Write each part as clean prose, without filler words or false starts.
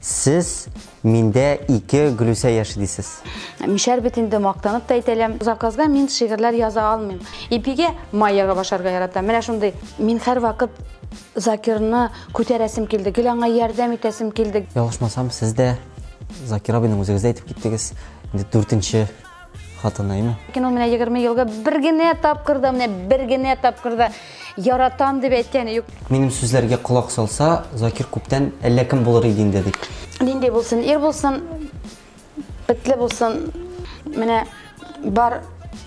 Сіз миндә ике Гөлүсә яшы дисез. Мишәр бит инде мактанып та әйтәләм. Заказга мин шигырьләр яза алмыйм. Ипигә майяга башарга яратам. Менә шундый. Мин һәр вакыт Закирны күтәрәсем килде. Гел аңа ярдәм итәсем килде. Ялгышмасам, сез дә Закир абыйның үзегез әйтеп киттегез. Инде 4нче хатынаймы? Ләкин ул менә 20 елга бер генә тапкырда, менә бер генә тапкырда яратам дип әйткәне юк. Минем сүзләргә колак салса, Закир күптән әллә кем булыр иде инде дип. Нинди булсын, ир булсын, битле булсын, менә бар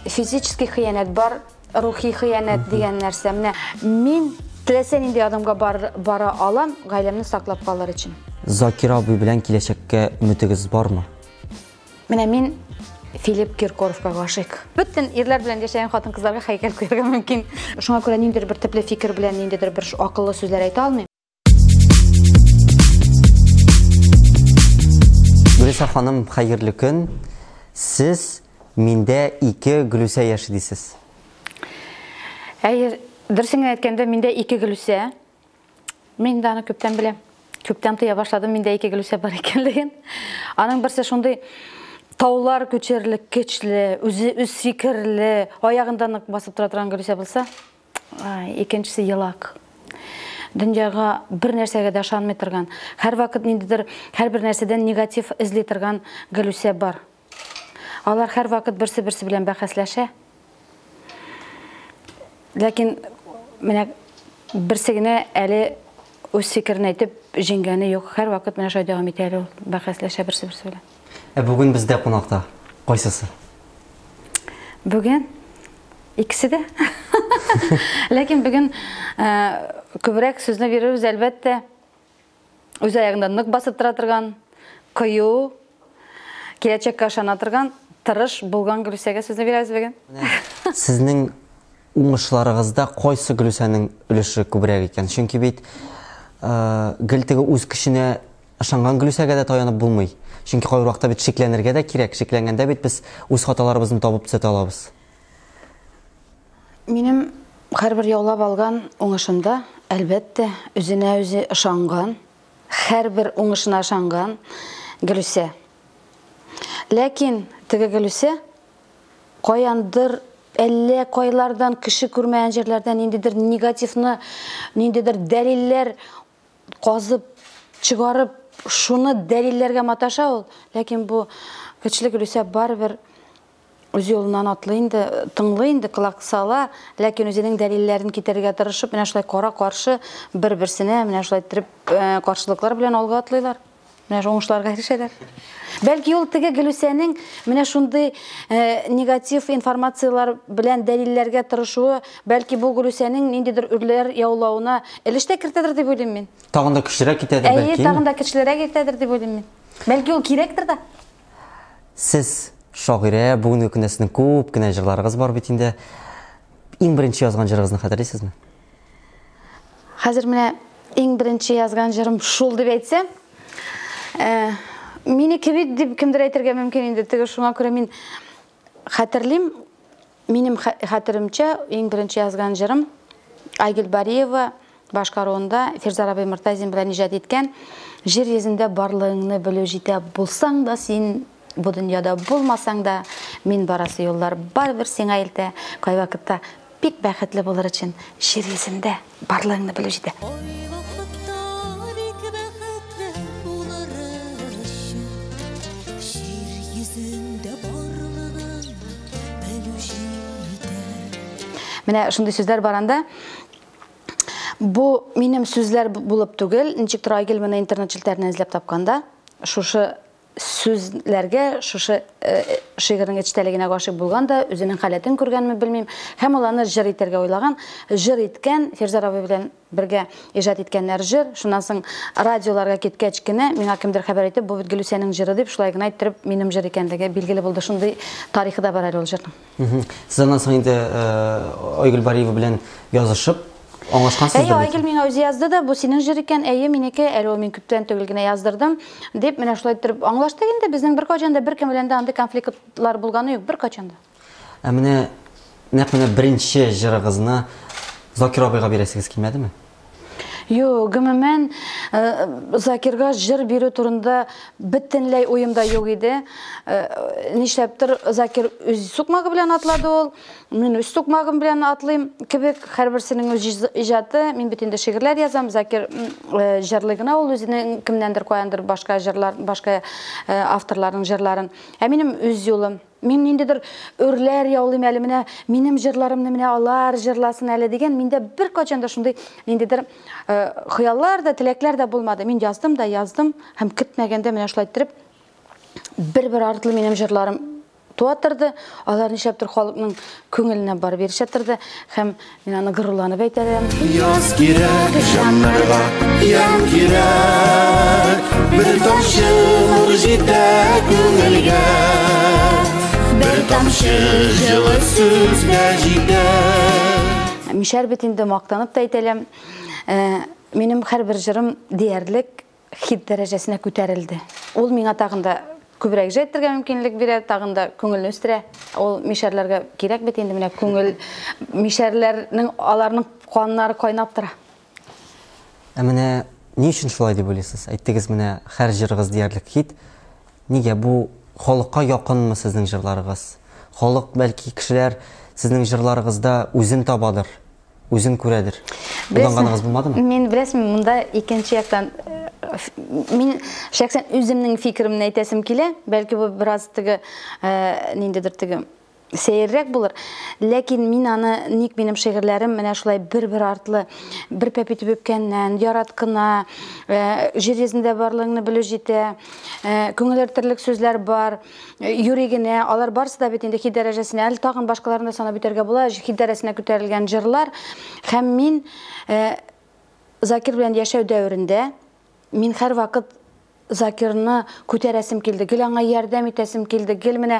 физический хыянат, бар рухи хыянат дигән нәрсә. Менә мин теләсә нинди адымга бара алам, гаиләмне саклап калыр өчен. Закир абый белән киләчәккә үмитегез бармы? Менә мин Филипп Киркоровка гашык. Бөтен ирләр белән яшәгән хатын-кызларга һәйкәл куярга мөмкин. Шуңа күрә ниндидер бер төпле фикер белән, ниндидер бер акыллы сүзләр әйтә алмыйм. Гөлүсә ханым, хәерле көн. Сез миндә ике Гөлүсә яшы дисез. Дөресен әйткәндә, миндә ике Гөлүсә. Мин дә аны күптән беләм. Күптән тыя башладым, миндә ике Гөлүсә бар икәнлеген. Аның берсе шундый таулар көчерлек, көчле, үз фикерле, аягында нык басып тора торган Гөлүсә булса, икенчесе елак. Дөньяга бер нәрсәгә дә ышанмый торган, һәр вакыт ниндидер, һәр бер нәрсәдән негатив эзли торган Гөлүсә бар. Алар һәр вакыт берсе белән бәхәсләшә. Ләкин менә берсе генә әле үз фикерен әйтеп җиңгәне юк. Һәр вакыт менә шулай дәвам итә әле ул, бәхәсләшә берсе белән. Бүген бездә кунакта кайсысы? Бүген икесе дә. Ләкин бүген күбрәк сүзне бирүбез әлбәттә үз аягында нык басып тора торган, кыю, киләчәккә ышана торган, тырыш булган Гөлүсәгә сүзне бирәбез бүген. Сезнең уңышларыгызда кайсы Гөлүсәнең өлеше күбрәк икән? Чөнки бит гел теге үз көченә ышанган Гөлүсәгә дә таянып булмый. Чөнки кай вакытта бит шикләнергә дә кирәк. Шикләнгәндә бит без үз хаталарыбызны табып төзәтә алабыз. Минем һәрбер яулап алган уңышымда әлбәттә үзенә үзе ышанган, һәрбер уңышына ышанган Гөлүсә. Ләкин теге Гөлүсә каяндыр әллә кайлардан, кеше күрмәгән җирләрдән ниндидер негативны, ниндидер дәлилләр казып чыгарып, шуны дәлилләргә маташа ул. Ләкин бу көчле Гөлүсә барыбер үз юлынан атлый инде, тыңлый инде, колак сала, ләкин үзенең дәлилләрен китерергә тырышып, менә шулай кара-каршы бер-берсенә, менә шулай итеп каршылыклар белән алга атлыйлар. Менә уңышларга ирешәләр. Бәлки ул теге Гөлүсәнең менә шундый негатив информациялар белән дәлилләргә тырышуы, бәлки бу Гөлүсәнең ниндидер үрләр яулауына өлештә кертәдер дип уйлыйм мин. Тагын да көчлерәк китәдер бәлки. Тагын да көчлерәк китәдер дип уйлыйм мин. Бәлки ул кирәктер дә. Сез шагыйрә, бүгенге көндә сезнең күп кенә җырларыгыз бар бит инде. Иң беренче язган җырыгызны хәтерлисезме? Хәзер менә иң беренче язган җырым шул дип әйтсәм, минеке бит дип кемдер әйтергә мөмкин инде. Теге шуңа күрә мин хәтерлим, минем хәтеремчә иң беренче язган җырым Айгөл Бариева башкаруында Фирза Рабый Мортазин белән иҗат иткән «Җир йөзендә барлыгыңны белү җитә, булсаң да син бу дөньяда, булмасаң да мин барасы юллар барбер сиңа илтә, кай вакытта бик бәхетле булыр өчен җир йөзендә барлыгыңны белү җитә». Менә шундый сүзләр баранда, бу минем сүзләр булып түгел, ничектер Айгөл моны интернет челтәреннән эзләп тапканда, шушы сүзләргә, шушы шигырьнең эчтәлегенә гашык булган да, үзенең халәтен күргәнме белмим, һәм ул аны җыр итәргә уйлаган, җыр иткән, Фирза Рабый белән бергә иҗат иткәннәр җыр, шуннан соң радиоларга киткәч кенә миңа кемдер хәбәр итеп, бу бит Гөлүсәнең җыры дип, шулай гына әйттереп, минем җыр икәнлеге билгеле булды. Шундый тарихы да бар әле ул җырның. Сез аннан соң инде Айгөл Бариева белән язышып, аңлашкансыздыр. Айгөл миңа үзе язды да, бу синең җыр икән, минеке, әле ул мин күптән түгел генә яздырдым дип, менә шулай итеп аңлаштык инде. Безнең бер качан да беркем белән дә андый конфликтлар булганы юк, бер качан да. Менә нәкъ менә беренче җырыгызны Закир абыйга бирәсегез килмәдеме? Гомумән Закирга жыр бирү турында бөтенләй уемда юк иде. Нишләптер Закир үз сукмагы белән атлады ул. Мин үз сукмагым белән атлыйм кебек, һәрберсенең үз иҗаты. Мин бит инде шигырьләр язам. Закир җырлый гына, ул үзенең кемнәндер каяндыр башка җырлар, башка авторларның җырларын. Ә минем үз юлым. Мин ниндидер өрләр яулыйм әле, менә минем җырларымны менә алар җырласын әле дигән, миндә бер качан да шундый ниндидер хыяллар да, теләкләр дә булмады. Мин яздым да яздым, һәм көтмәгәндә менә шулай итеп бер артлы минем җырларым туатырды. Алар нишләптер халыкның күңеленә барып ирешәттерде, һәм мин аны горурланып әйтәм. Яз кирәк җаннарга, ян кирәк, бер тамчы нур җитә күңелгә. Бер тамчы җылы сүзгә җитә. Мишәр бит инде мактанып та әйтәләм. Минем һәрбер җырым диярлек хит дәрәҗәсенә күтәрелде. Ул миңа тагында күбрәк җәйтергә мөмкинлек бирә, тагында күңелне үстерә. Ул мишәрләргә кирәк бит инде, менә күңел мишәрләрнең аларның каннары кайнап тора. Ә менә ни өчен шулай дип уйлыйсыз? Әйттегез, менә һәр җырыгыз диярлек хит. Нигә бу халыкка якынмы сезнең җырларыгыз? Халык, бәлки кешеләр сезнең җырларыгызда үзен табадыр, үзен күрәдер. Уйланганыгыз булмадымы? Мин беләсезме, монда икенче яктан мин шәхсән үземнең фикеремне әйтәсем килә. Бәлки бу бераз ниндидер сәеррәк булыр. Ләкин мин аны ник минем шигырьләрем менә шулай бер артлы, бер пәпитеп үпкәннән, яраткына, җир йөзендә барлыгын белү җитә, күңел әртерлек сүзләр бар, юригенә, алар барысы да бит инде хит дәрәҗәсенә, әле тагын башкаларында санап битәргә була, хит дәрәҗәсенә күтәрелгән җырлар. Һәм мин Закир белән яшәү дәверендә мин һәр вакыт Закирны күтәрәсем килде, гел аңа ярдәм итәсем килде, гел менә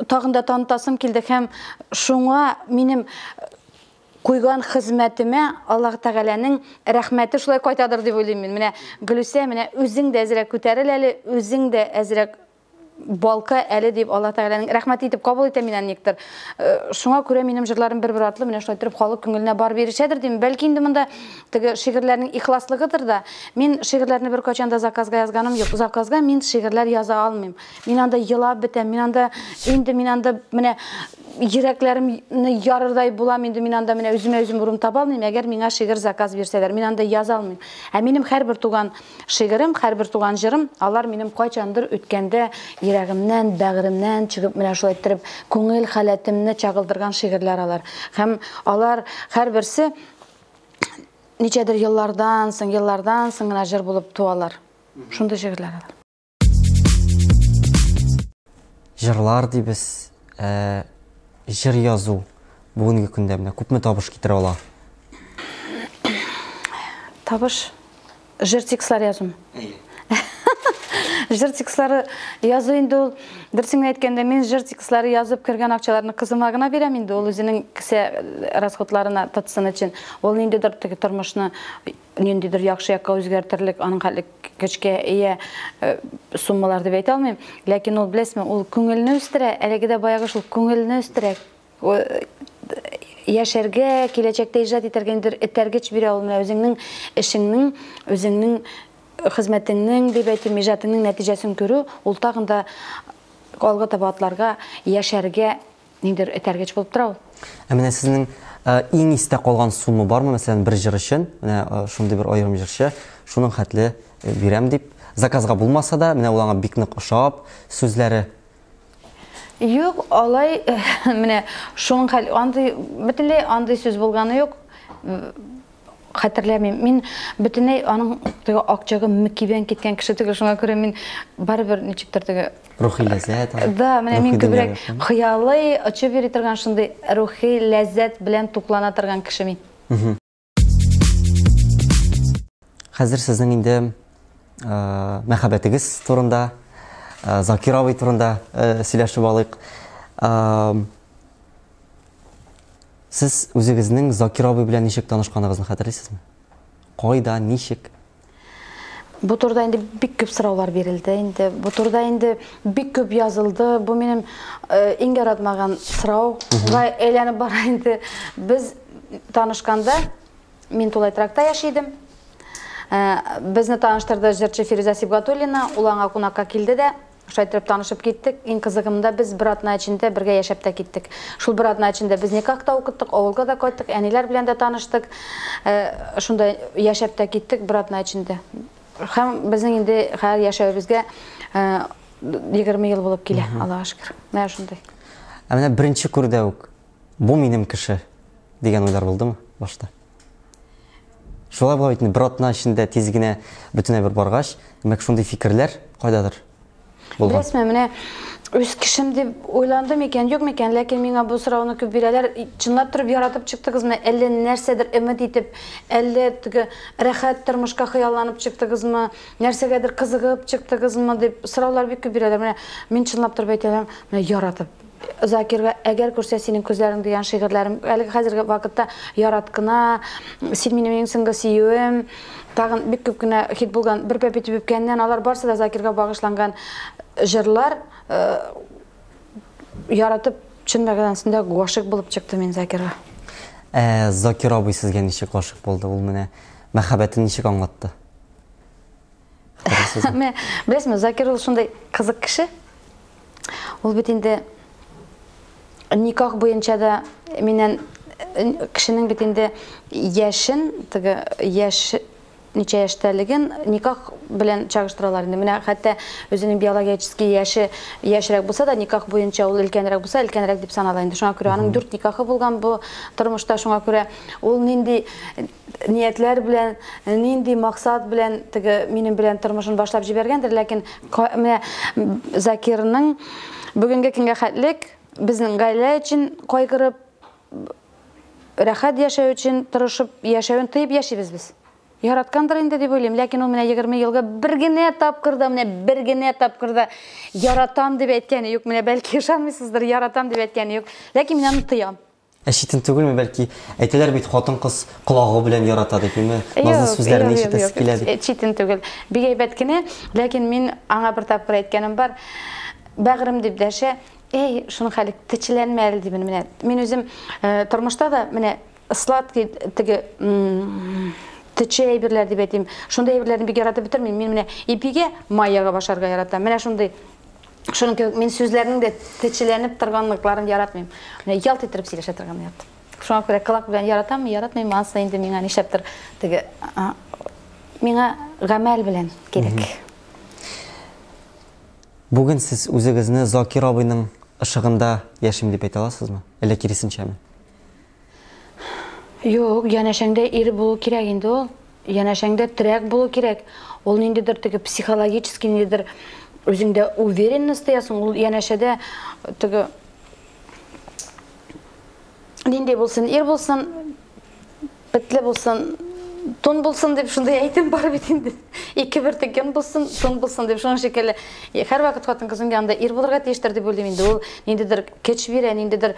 тагында танытасым килде, һәм шуңа минем куйган хезмәтемә Аллаһ Тәгаләнең рәхмәте шулай кайтадыр дип уйлыйм мин. Менә Гөлүсә, менә үзең дә әзрәк күтәрел әле, үзең дә әзрәк балка әле дип Аллаһ Тәгаләнең рәхмәт итеп кабул итә миннән никтер. Шуңа күрә минем җырларым бер артлы менә шулай торып халык күңеленә барып ирешәдер дим. Бәлки инде монда шигырьләрнең ихласлыгыдыр да. Мин шигырьләрне бер качан да заказга язганым юк. Заказга мин шигырьләр яза алмыйм. Мин анда елап бетәм. Мин анда менә йөрәкләремне ярырдай булам, инде мин анда менә үзем урын таба алмыйм. Әгәр миңа шигырь заказ бирсәләр, мин анда яза алмыйм. Ә минем һәрбер туган шигырем, һәрбер туган җырым, алар минем кайчандыр үткәндә йөрәгемнән, бәгыремнән чыгып менә шулай итеп күңел халәтемне чагылдырган шигырьләр алар. Һәм алар һәрберсе ничәдер еллардан соң гына җыр булып туалар. Шундый шигырьләр алар. Җырлар дибез, җыр язу бүгенге көндә менә күпме табыш китерә ала? Табыш җыр текстлар язу. Җыр текстлары язу инде ул, дөресен әйткәндә, мин җыр текстлары язып кергән акчаларны кызыма гына бирәм инде, ул үзенең кесе расходларына тотсын өчен. Ул ниндидер тормышны ниндидер яхшы якка үзгәртерлек, аның хәтле көчкә ия суммалар дип әйтә алмыйм. Ләкин ул, беләсезме, ул күңелне үстерә, әлеге дә баягы шул күңелне үстерә. Яшәргә, киләчәктә иҗат итәргә индер этәргеч бирә ул, менә үзеңнең эшеңнең, үзеңнең хезмәтеңнең дип әйтим, иҗатыңның нәтиҗәсен күрү, ул тагында алга таба атларга, яшәргә ниндер этәргеч булып тора ул. Ә менә сезнең иң истә калган сумма бармы? Мәсәлән, бер җыр өчен, менә шундый бер аерым җырчы, шуның хәтле бирәм дип, заказга булмаса да, менә ул аңа бик нык ошап, сүзләре. Юк, алай, менә шуның хәл, андый бөтенләй андый сүз булганы юк. Хәтерләмим. Мин бөтенләй аның акчага мөкибән киткән кеше түгел, шуңа күрә мин барыбер ничектер рухи ләззәт. Да, менә мин күбрәк хыялый, очып йөри торган шундый рухи ләззәт белән туклана торган кеше мин. Хәзер сезнең инде мәхәббәтегез турында, Закир абый турында сөйләшеп алыйк. Сез үзегезнең Закир абый белән ничек танышканыгызны хәтерлисезме? Кайда, ничек? Бу турда инде бик күп сораулар бирелде. Инде бу турда инде бик күп язылды. Бу минем иң яратмаган сорауга әйләнеп бара инде. Без танышканда Мин тулай тракта яшидим. Безне таныштырды җырчы Фируза Сибгатуллина, ул аңа кунакка килде дә, шайтырып танышып киттек. Иң кызыгымда без бер атна эчендә бергә яшәп та киттек. Шул бер атна эчендә без никах та укыттык, авылга да кайттык, әниләр белән дә таныштык. Шунда яшәп та киттек бер атна эчендә. Һәм безнең инде хәзер яшәүебезгә 20 ел булып килә, Аллаһка шөкер. Менә шундай. Менә беренче күрдә үк бу минем кеше дигән уйлар булдымы башта? Шулай була бит, бер атна эчендә тиз генә бөтенләй бер баргач, демәк шундый фикерләр кайдадыр булган. Беләсезме, менә үз кешем дип уйландым икән, юк микән, ләкин миңа бу сорауны күп бирәләр. Чынлап торып яратып чыктыгызмы, әллә нәрсәдер өмет итеп, әллә теге рәхәт тормышка хыялланып чыктыгызмы, нәрсәгәдер кызыгып чыктыгызмы дип сораулар бик күп бирәләр. Менә мин чынлап торып әйтәләм, менә яратып. Закирга әгәр күрсә синең күзләрең дигән шигырьләрем, әлеге хәзерге вакытта яраткына, син минем иң соңгы сөюем, тагын бик күп кенә хит булган бер пәпит үпкәннән, алар барсы да Закирга багышланган җырлар, яратып чын мәгънәсендә гашык булып чыкты мин Закирга. Закир абый сезгә ничек гашык булды? Ул менә мәхәббәтен ничек аңлатты? Беләсезме, Закир ул шундай кызык кеше. Ул бит инде никах буенча да миннән кешенең бит инде яшен, теге яш ничә яшьтәлеген никах белән чагыштыралар инде. Менә хәтта үзенең биологический яшьрәк булса да, никах буенча ул өлкәнрәк булса, өлкәнрәк дип санала инде. Шуңа күрә аның 4 никахы булган бу тормышта. Шуңа күрә ул нинди ниятләр белән, нинди максат белән теге минем белән тормышын башлап җибәргәндер, ләкин менә Закирның бүгенге көнгә хәтлек безнең гаилә өчен кайгырып, рәхәт яшәү өчен тырышып яшәүен тыйып яшибез без. Яраткандыр инде дип уйлыйм, ләкин ул менә 20 елга бер генә тапкырда, менә бер генә тапкырда яратам дип әйткәне юк. Менә бәлки ышанмыйсыздыр, яратам дип әйткәне юк. Ләкин мин аны тыям. Читен түгелме, бәлки әйтәләр бит хатын-кыз колагы белән ярата дип, назлы сүзләрне ишетәсе килә дип. Читен түгел. Бик әйбәт кенә, ләкин мин аңа бер тапкыр әйткәнем бар. Бәгърем дип дәшә, шуның хәле течеләнмә әле дип менә. Мин үзем тормышта да менә сладкий теге тече әйберләр дип әйтим. Шундай әйберләрне бик яратып бетермим. Мин менә ипигә майяга башарга яратам. Менә шундый шуның кебек мин сүзләрнең дә течеләнеп торганлыкларын яратмыйм. Менә ялт итеп сөйләшә торганны яратам. Шуңа күрә кылак белән яратаммы, яратмыйм, ансы инде миңа нишләптер теге миңа гамәл белән кирәк. Бүген сез үзегезне Закир абыйның ышыгында яшим дип әйтә аласызмы? Әллә киресенчәме? Юк, янәшәңдә ир булу кирәк инде ул. Янәшәңдә терәк булу кирәк. Ул ниндидер теге психологически ниндидер үзеңдә уверенность ясың. Ул янәшәдә теге нинди булсын, ир булсын, бетле булсын, тон булсын дип шундай әйтем бар бит инде. Ике бер теккен булсын, тон булсын дип шуның шикелле. Һәр вакыт хатын-кызның янында ир булырга тиештер дип уйлыйм инде. Ул ниндидер кеч бирә, ниндидер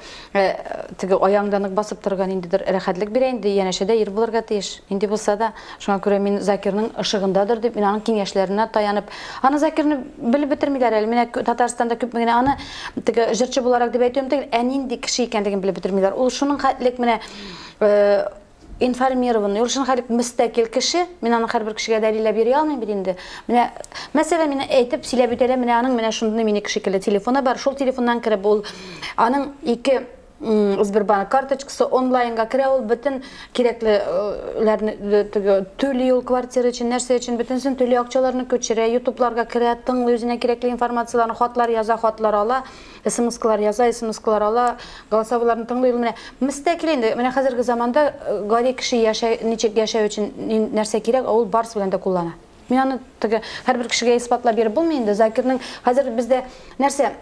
теге аяңданык басып торган ниндидер рәхәтлек бирә инде. Янәшәдә ир булырга тиеш. Инде булса да, шуңа күрә мин Закирның ышыгындадыр дип, мин аның киңәшләренә таянып, аны Закирны белеп бетермиләр әле. Менә Татарстанда күп генә аны теге җырчы буларак дип әйтәм түгел, ә нинди кеше икәнлеген белеп бетермиләр. Ул шуның хәтлек менә информированный, ул шуның хәтлек мөстәкил кеше. Мин аны һәрбер кешегә дәлилләп бирә алмыйм бит инде. Менә мәсәлән, мин әйтеп сөйләп битәләм, менә аның менә шундый мине шикелле телефоны бар. Шул телефоннан кереп ул аның 2 Сбербанк карточкасы онлайнга керә, ул бөтен кирәклеләрне түли, ул квартира өчен, нәрсә өчен бөтенсен түли, акчаларны күчерә, YouTube'ларга керә, тыңлый, үзенә кирәкле информацияларны, хатлар яза, хатлар ала, SMS-калар яза, SMS-калар ала, голосовойларны тыңлый. Ул менә мөстәкил инде. Менә хәзерге заманда гади кеше ничек яшәү өчен нәрсә кирәк, ул барсы белән дә куллана. Мин аны теге һәрбер кешегә исбатлап биреп булмый инде. Закирның хәзер бездә нәрсә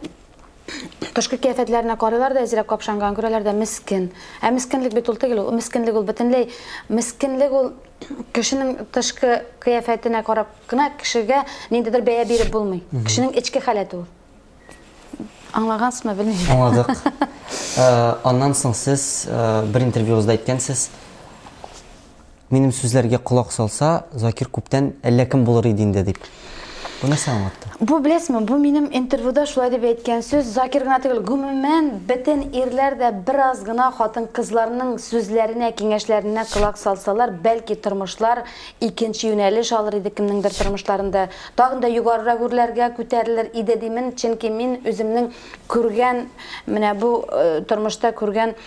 тышкы кыяфәтләренә карыйлар да, әзрәк капшанган күрәләр дә мискин. Ә мискинлек бит ул түгел, ул мискинлек ул бөтенләй. Мискинлек ул кешенең тышкы кыяфәтенә карап кына кешегә ниндидер бәя биреп булмый. Кешенең ичке халәте ул. Аңлагансызмы, белмим. Аңладык. Аннан соң сез бер интервьюзда әйткәнсез, минем сүзләргә колак салса, Закир күптән әллә кем булыр иде инде дип. Бу нәрсә аңлатты? Бу білесің, бу минем интервьюда шулай деп әйткән сөз, Закир гына түгел, гомумән бөтен ирләр дә бераз гына хатын-кызларның сүзләренә, киңәшләренә кылак салсалар, бәлки тормышлар икенче юнәлеш алыр иде кемнеңдер тормышларында. Тагын да югарырак үрләргә күтәрелер иде димен, чөнки мин үземнең күргән, менә бу тормышта күргән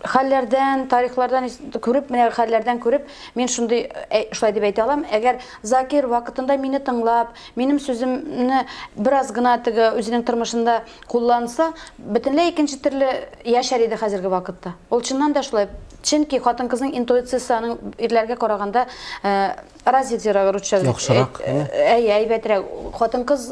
хәлләрдән, тарихлардан күреп, менә хәлләрдән күреп, мин шулай дип әйтә алам. Әгәр Закир вакытында мине тыңлап, минем сүземне бераз гына теге үзенең тормышында кулланса, бөтенләй икенче төрле яшәр иде хәзерге вакытта. Ул чыннан да шулай. Чөнки хатын-кызның интуициясе аның ирләргә караганда развитиерак русча. Яхшырак. Әйбәтрәк. Хатын-кыз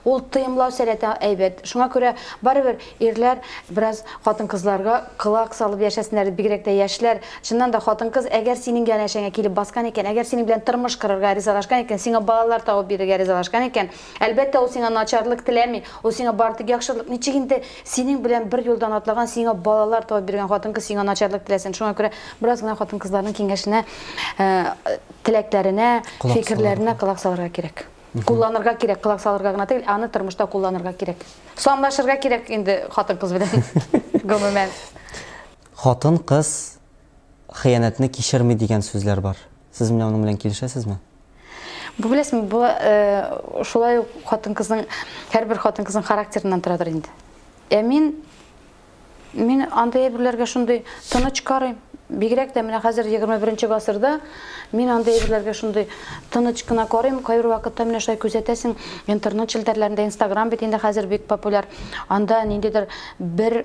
ул тыймлау сәләте әйбәт. Шуңа күрә барыбер ирләр бераз хатын-кызларга кылак салып яшәсеннәр, бигрәк тә яшьләр. Чыннан да хатын-кыз әгәр синең янәшәңә килеп баскан икән, әгәр синең белән тормыш корырга ризалашкан икән, сиңа балалар табып бирергә ризалашкан икән, әлбәттә ул сиңа начарлык теләми, ул сиңа барлык яхшылык. Ничек инде синең белән бер юлдан атлаган, сиңа балалар табып биргән хатын-кыз сиңа начарлык теләсен. Шуңа күрә бераз гына хатын-кызларның киңәшенә, теләкләренә, фикерләренә кылак салырга кирәк. Кулланырга кирәк, кылак салырга гына түгел, аны тормышта кулланырга кирәк. Самлашырга кирәк инде хатын-кыз белән. Гомумән. Хатын-кыз хыянәтне кичерми дигән сүзләр бар. Сез менә аның белән килешәсезме? Бу беләсезме, бу шулай хатын-кызның, һәрбер хатын-кызның характерыннан торадыр инде. Мин андай әйберләргә шундый тыныч карыйм. Бигрәк тә менә хәзер 21-нче гасырда мин андай әйберләргә шундый тыныч кына карыйм. Кайбер вакытта менә шулай күзәтәсең, интернет челтәрләрендә, Instagram бит инде хәзер бик популяр. Анда ниндидер бер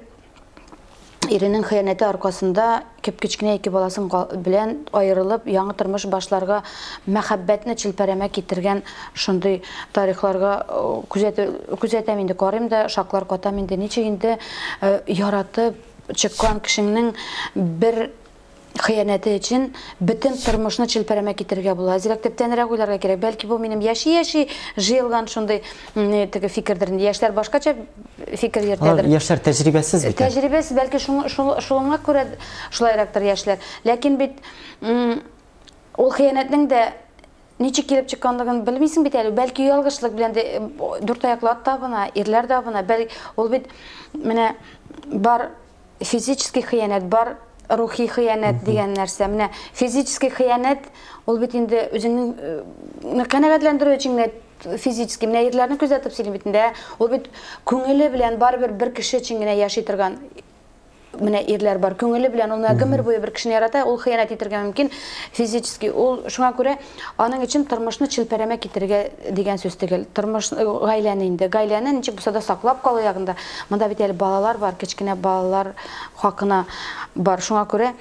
иренең хыянәте аркасында кеп-кечкенә ике баласын белән аерылып, яңа тормыш башларга мәхәббәтне челпәрәмә китергән шундый тарихларга күзәтәм инде, карыйм да, шаклар катам инде. Ничек инде яратып чыккан кешенең бер хыянәте өчен бөтен тормышны челпәрәмә китергә була. Азрак тәнрәк уйларга кирәк. Бәлки бу минем яши җыелган шундый теге фикердер. Яшьләр башкача фикер йөртәдер. Яшьләр тәҗрибәсез бит. Тәҗрибәсез, бәлки шуңа күрә шулайрактыр яшьләр. Ләкин бит ул хыянәтнең дә ничек килеп чыкканлыгын белмисең бит әле. Бәлки ялгышлык белән дә дүрт аяклы ат табына, ирләр табына. Бәлки ул бит менә бар физический хыянәт, бар рухи хыянәт дигән нәрсә. Менә физический хыянәт ул бит инде үзеңнең канәгатьләндерү өчен физически менә ирләрне күзәтеп сөйлим бит инде. Ул бит күңеле белән барыбер бер кеше өчен генә яши торган менә ирләр бар. Күңеле белән ул гомер буе бер кешене ярата, ул хыянәт итәргә мөмкин физически. Ул шуңа күрә аның өчен тормышны челпәрәмә китергә дигән сүз түгел. Тормыш гаиләне инде, гаиләне ничек булса да саклап калу ягында. Монда бит әле балалар бар, кечкенә балалар хакына бар. Шуңа күрә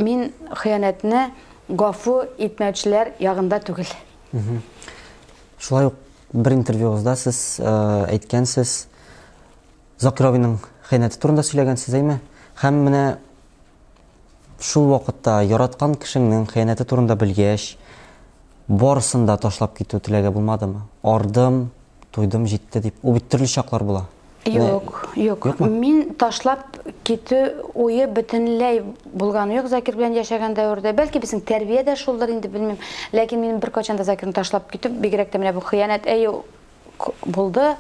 мин хыянәтне гафу итмәүчеләр ягында түгел. Шулай ук бер интервьюгызда сез әйткәнсез, Закир абыйның хыянәте турында сөйләгәнсез, әйме? Һәм менә шул вакытта яраткан кешеңнең хыянәте турында белгәч, барысын да ташлап китү теләге булмадымы? Ардым, туйдым, җитте дип. Ул бит төрле чаклар була. Юк. Мин ташлап китү уе бөтенләй булган юк Закир белән яшәгән дәврдә. Бәлки безнең тәрбия дә шулдыр инде, белмим. Ләкин мин бер качан да Закирны ташлап китү, бигрәк тә менә бу хыянәт булды.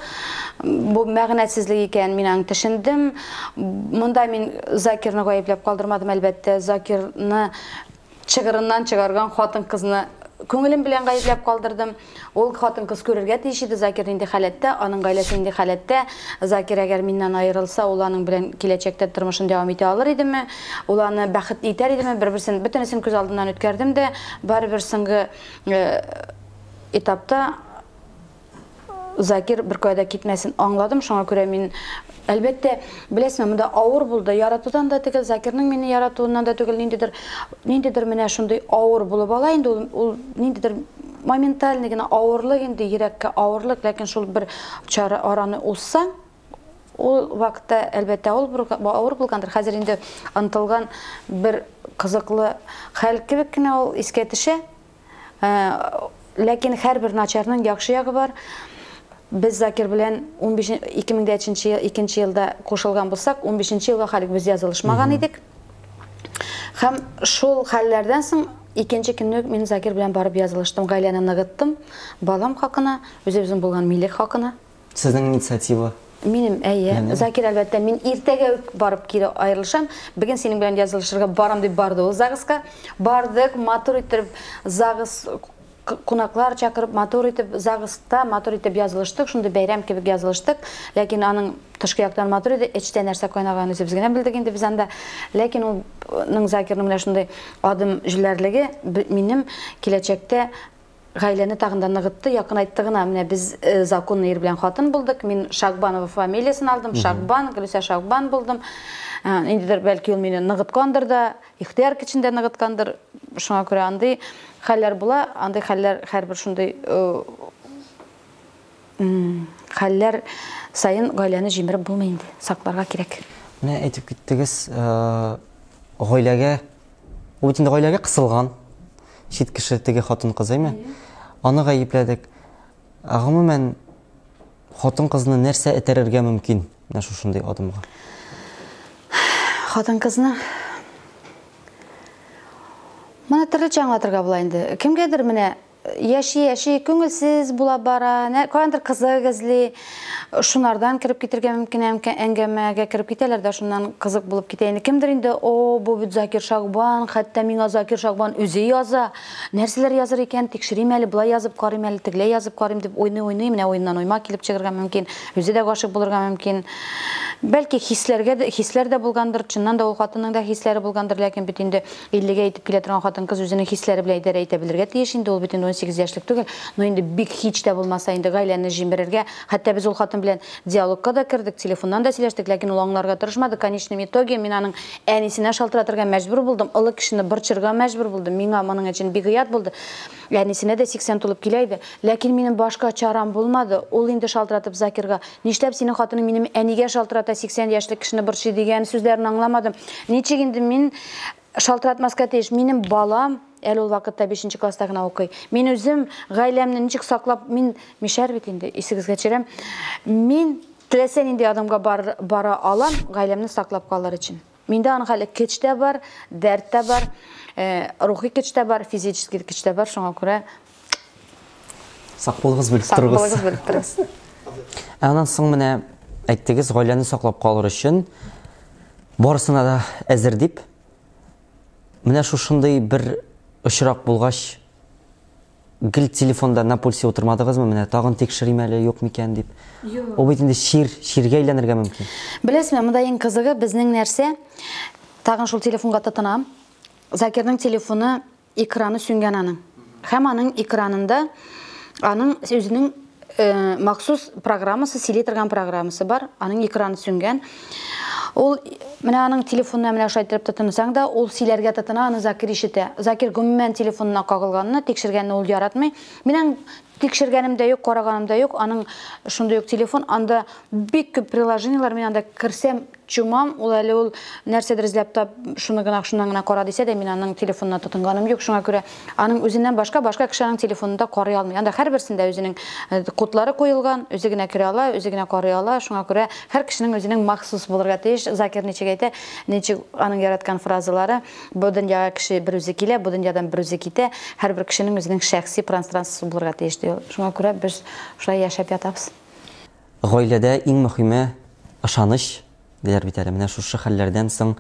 Бу мәгънәсезлек икән, мин аны төшендем. Монда мин Закирны гаепләп калдырмадым, әлбәттә. Закирны чыгырыннан чыгарган хатын-кызны күңелем белән гаепләп калдырдым. Ул хатын-кыз күрергә тиеш иде Закир инде халәттә, аның гаиләсе инде халәттә. Закир әгәр миннән аерылса, ул аның белән киләчәктә тормышын дәвам итә алыр идеме? Ул аны бәхет итәр идеме? Бер-берсен бөтенесен күз алдыннан үткәрдем дә, барыбер соңгы этапта Закир бер кайда китмәсен аңладым. Шуңа күрә мин әлбәттә беләсезме, монда авыр булды. Яратудан да түгел, Закирның мине яратуыннан да түгел, ниндидер менә шундый авыр булып ала инде. Ул ниндидер моментальный гына авырлык инде, йөрәккә авырлык, ләкин шул бер чара араны узса, ул вакытта әлбәттә авыр булгандыр. Хәзер инде ынтылган бер кызыклы хәл кебек кенә ул искә төшә. Ләкин һәрбер начарның яхшы ягы бар. Без Закир белән 2002 елда кушылган булсак, 15 елга хәлек без язылышмаган идек. Һәм шул хәлләрдән соң икенче көнне мин Закир белән барып язылыштым, гаиләне ныгыттым, балам хакына, үзебезнең булган милек хакына. Сезнең инициатива? Минем, әйе, Закир әлбәттә, мин иртәгә барып кире аерылышам. Бүген синең белән язылышырга барам дип барды ул ЗАГСка. Бардык, матур итеп ЗАГС кунаклар чакырып, матур итеп ЗАГСта матур итеп язылыштык. Шунда бәйрәм кебек язылыштык. Ләкин аның тышкы яктан матур иде, эчтә нәрсә кайнаган үзебез генә белдек инде без анда. Ләкин ул Закирның белән шундай адым җилләрлеге минем киләчәктә гаиләне тагында ныгытты, якынайттыгына. Менә без законный ир белән хатын булдык. Мин Шагбанова фамилиясын алдым. Шагбан, Гөлүсә Шагбан булдым. Инде бәлки ул мине ныгыткандыр да, ихтияр кичендә ныгыткандыр. Шуңа күрә андый хәлләр була, андый хәлләр һәрбер шундай хәлләр сайын гаиләне җимереп булмый инде, сакларга кирәк. Менә әйтеп киттегез, гаиләгә, ул бит инде гаиләгә кысылган. Чит кеше теге хатын кыз әйме? Аны гаепләдек. Гомумән хатын кызны нәрсә этәрергә мөмкин? Менә шушындый адымга. Хатын кызны моны төрлечә аңлатырга була инде. Кемгәдер менә яши күңелсез була бара, кайдыр кызык эзли, шунардан кирип китергә мөмкин, әңгәмәгә кирип китәләр дә шуннан кызык булып китә инде. Кемдер инде, бу бит Закир Шагбан, хәтта миңа Закир Шагбан үзе яза. Нәрсәләр языр икән, тикшерим әле, булай язып карыйм әле, тегеләй язып карыйм дип уйный, менә уеннан уйма килеп чыгарга мөмкин, үзе дә гашык булырга мөмкин. Бәлки хисләр дә булгандыр, чыннан да ул хатынның да хисләре булгандыр, ләкин бит инде 50-гә итеп килә торган хатын кыз үзенең хисләре белән әйтә белергә тиеш инде, ул бит 18 яшьлек түгел, но инде бик һич тә булмаса инде гаиләне җимерергә, хәтта без ул хатын белән диалогка да кирдек, телефоннан да сөйләштек, ләкин ул аңларга тырышмады. Конечном итоге мин аның әнисенә шалтыратырга мәҗбүр булдым, олы кешене борчырга мәҗбүр булдым. Миңа моның өчен бик гыят булды. Әнисенә дә 80 тулып килә иде, ләкин минем башка чарам булмады. Ул инде шалтыратып Закирга, нишләп синең хатының минем әнигә шалтырата 80 яшьлек кешене борчый дигән сүзләрен аңламадым. Ничек инде мин шалтыратмаска тиеш, минем балам әле ул вакытта 5-нче класста гына укый. Мин үзем гаиләмне ничек саклап, мин мишәр бит инде, исегезгә төшерәм. Мин теләсә нинди адымга бара алам гаиләмне саклап калыр өчен. Миндә аның хәле көч тә бар, дәрт тә бар, рухи көч тә бар, физический көч тә бар, шуңа күрә сак булыгыз белеп торыгыз. Аннан соң менә әйттегез, гаиләне саклап калыр өчен барысына да әзер дип. Менә шушындый бер очрак булгач, гел телефонда на пульсе утырмадыгызмы? Менә тагын тикшерим әле, юк микән дип. Ул бит инде ширгә әйләнергә мөмкин. Беләсезме, монда иң кызыгы безнең нәрсә? Тагын шул телефонга тотынам. Закирның телефоны экраны сүнгән аның. Һәм аның экранында аның үзенең махсус программасы, сөйли торган программасы бар. Аның экраны сүнгән. Ул менә аның телефонына менә шайтырып тотынсаң да, ул сөйләргә тотына, аны Закир ишетә. Закир гомумән телефонына кагылганны, тикшергәнне ул яратмый. Минең тикшергәнем дә юк, караганым да юк. Аның шундый ук телефон, анда бик күп приложениялар, мин анда кирсәм, чумам, ул әле ул нәрсәдер эзләп тап, шуны гына кара дисә дә, мин аның телефонына тотынганым юк. Шуңа күрә аның үзеннән башка кешенең телефонында карый алмый. Анда һәрберсендә үзенең кодлары куелган, үзе генә керә ала, үзе генә карый ала. Шуңа күрә һәр кешенең үзенең махсус булырга тиеш. Закир ничек әйтә, ничек аның яраткан фразалары, бу дөньяга кеше бер үзе килә, бу дөньядан бер үзе китә. Һәрбер кешенең үзенең шәхси пространствосы булырга тиеш. Шуңа күрә без шулай яшәп ятабыз. Гаиләдә иң мөһиме ышаныч диләр бит әле. Менә шушы хәлләрдән соң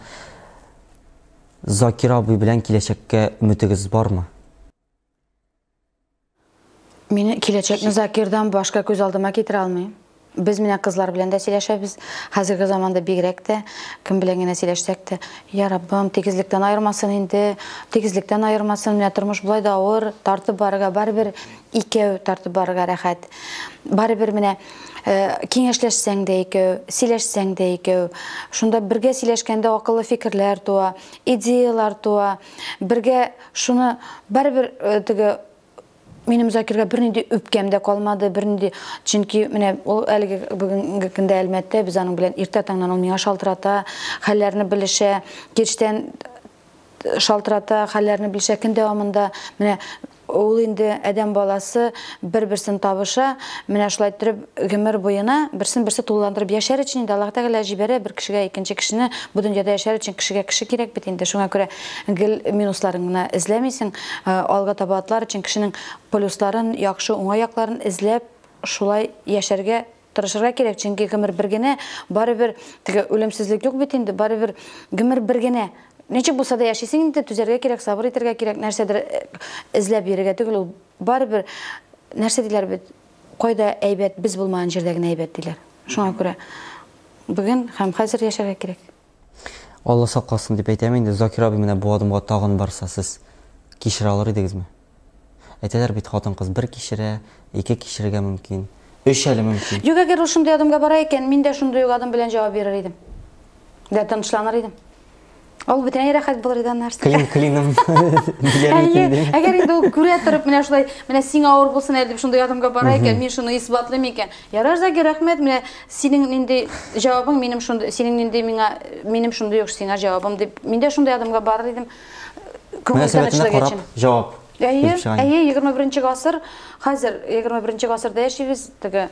Закир абый белән киләчәккә үмитегез бармы? Мин киләчәкне Закирдан башка күз алдыма китерә алмыйм. Без менә кызлар белән дә сөйләшәбез. Хәзерге заманда бигрәк тә, кем белән генә сөйләшсәк тә, я Раббым, тигезлектән айырмасын инде, тигезлектән айырмасын, менә тормыш булай да авыр, тартып барырга, барыбер икәү тартып барырга рәхәт. Барыбер менә киңәшләшсәң дә икәү, сөйләшсәң дә икәү. Шунда бергә сөйләшкәндә акыллы фикерләр туа, идеялар туа. Бергә шуны барыбер теге минем Закирга бернинди үпкәм дә калмады, бернинди, чөнки менә ул әлеге бүгенге көндә әлбәттә без аның белән иртә таңнан ул миңа шалтырата, хәлләрне белешә, кичтән шалтырата, хәлләрне белешә, көн дәвамында менә ул инде адәм баласы бер-берсен табыша, менә шулай итеп гомер буена берсен-берсе тулыландырып яшәр өчен инде Аллаһ Тәгалә җибәрә бер кешегә икенче кешене бу дөньяда яшәр өчен кешегә кеше кирәк бит инде. Шуңа күрә гел минусларын гына эзләмисең, алга таба атлар өчен кешенең плюсларын, яхшы уңай якларын эзләп, шулай яшәргә тырышырга кирәк. Чөнки гомер бер генә, барыбер теге үлемсезлек юк бит инде, барыбер гомер бер генә. Ничек булса да яшисең инде, түзәргә кирәк, сабыр итәргә кирәк, нәрсәдер эзләп йөрергә түгел, ул барыбер нәрсә диләр бит, кайда әйбәт, без булмаган җирдә генә әйбәт диләр. Шуңа күрә бүген һәм хәзер яшәргә кирәк. Алла сакласын дип әйтәм инде, Закир абый менә бу адымга тагын барса, сез кичерә алыр идегезме? Әйтәләр бит, хатын-кыз бер кичерә, ике кичерергә мөмкин, өч әле мөмкин. Юк, әгәр ул шундый адымга бара икән, мин дә шундый адам белән җавап бирер идем. Дә тынычланыр идем. Ул бөтен рәхәт булыр иде нәрсә. Клиным диләр икән. Әгәр инде ул күрә торып, менә шулай, менә сиңа авыр булсын әле дип шундый адымга бара икән, мин шуны исбатлыйм икән. Ярар, Закир, рәхмәт, менә синең нинди җавабың минем шундый, синең нинди миңа, минем шундый юк, сиңа җавабым дип, мин дә шундый адымга барыр идем. Мөнәсәбәтенә карап җавап. Әйе, 21-нче гасыр, хәзер 21-нче гасырда яшибез, теге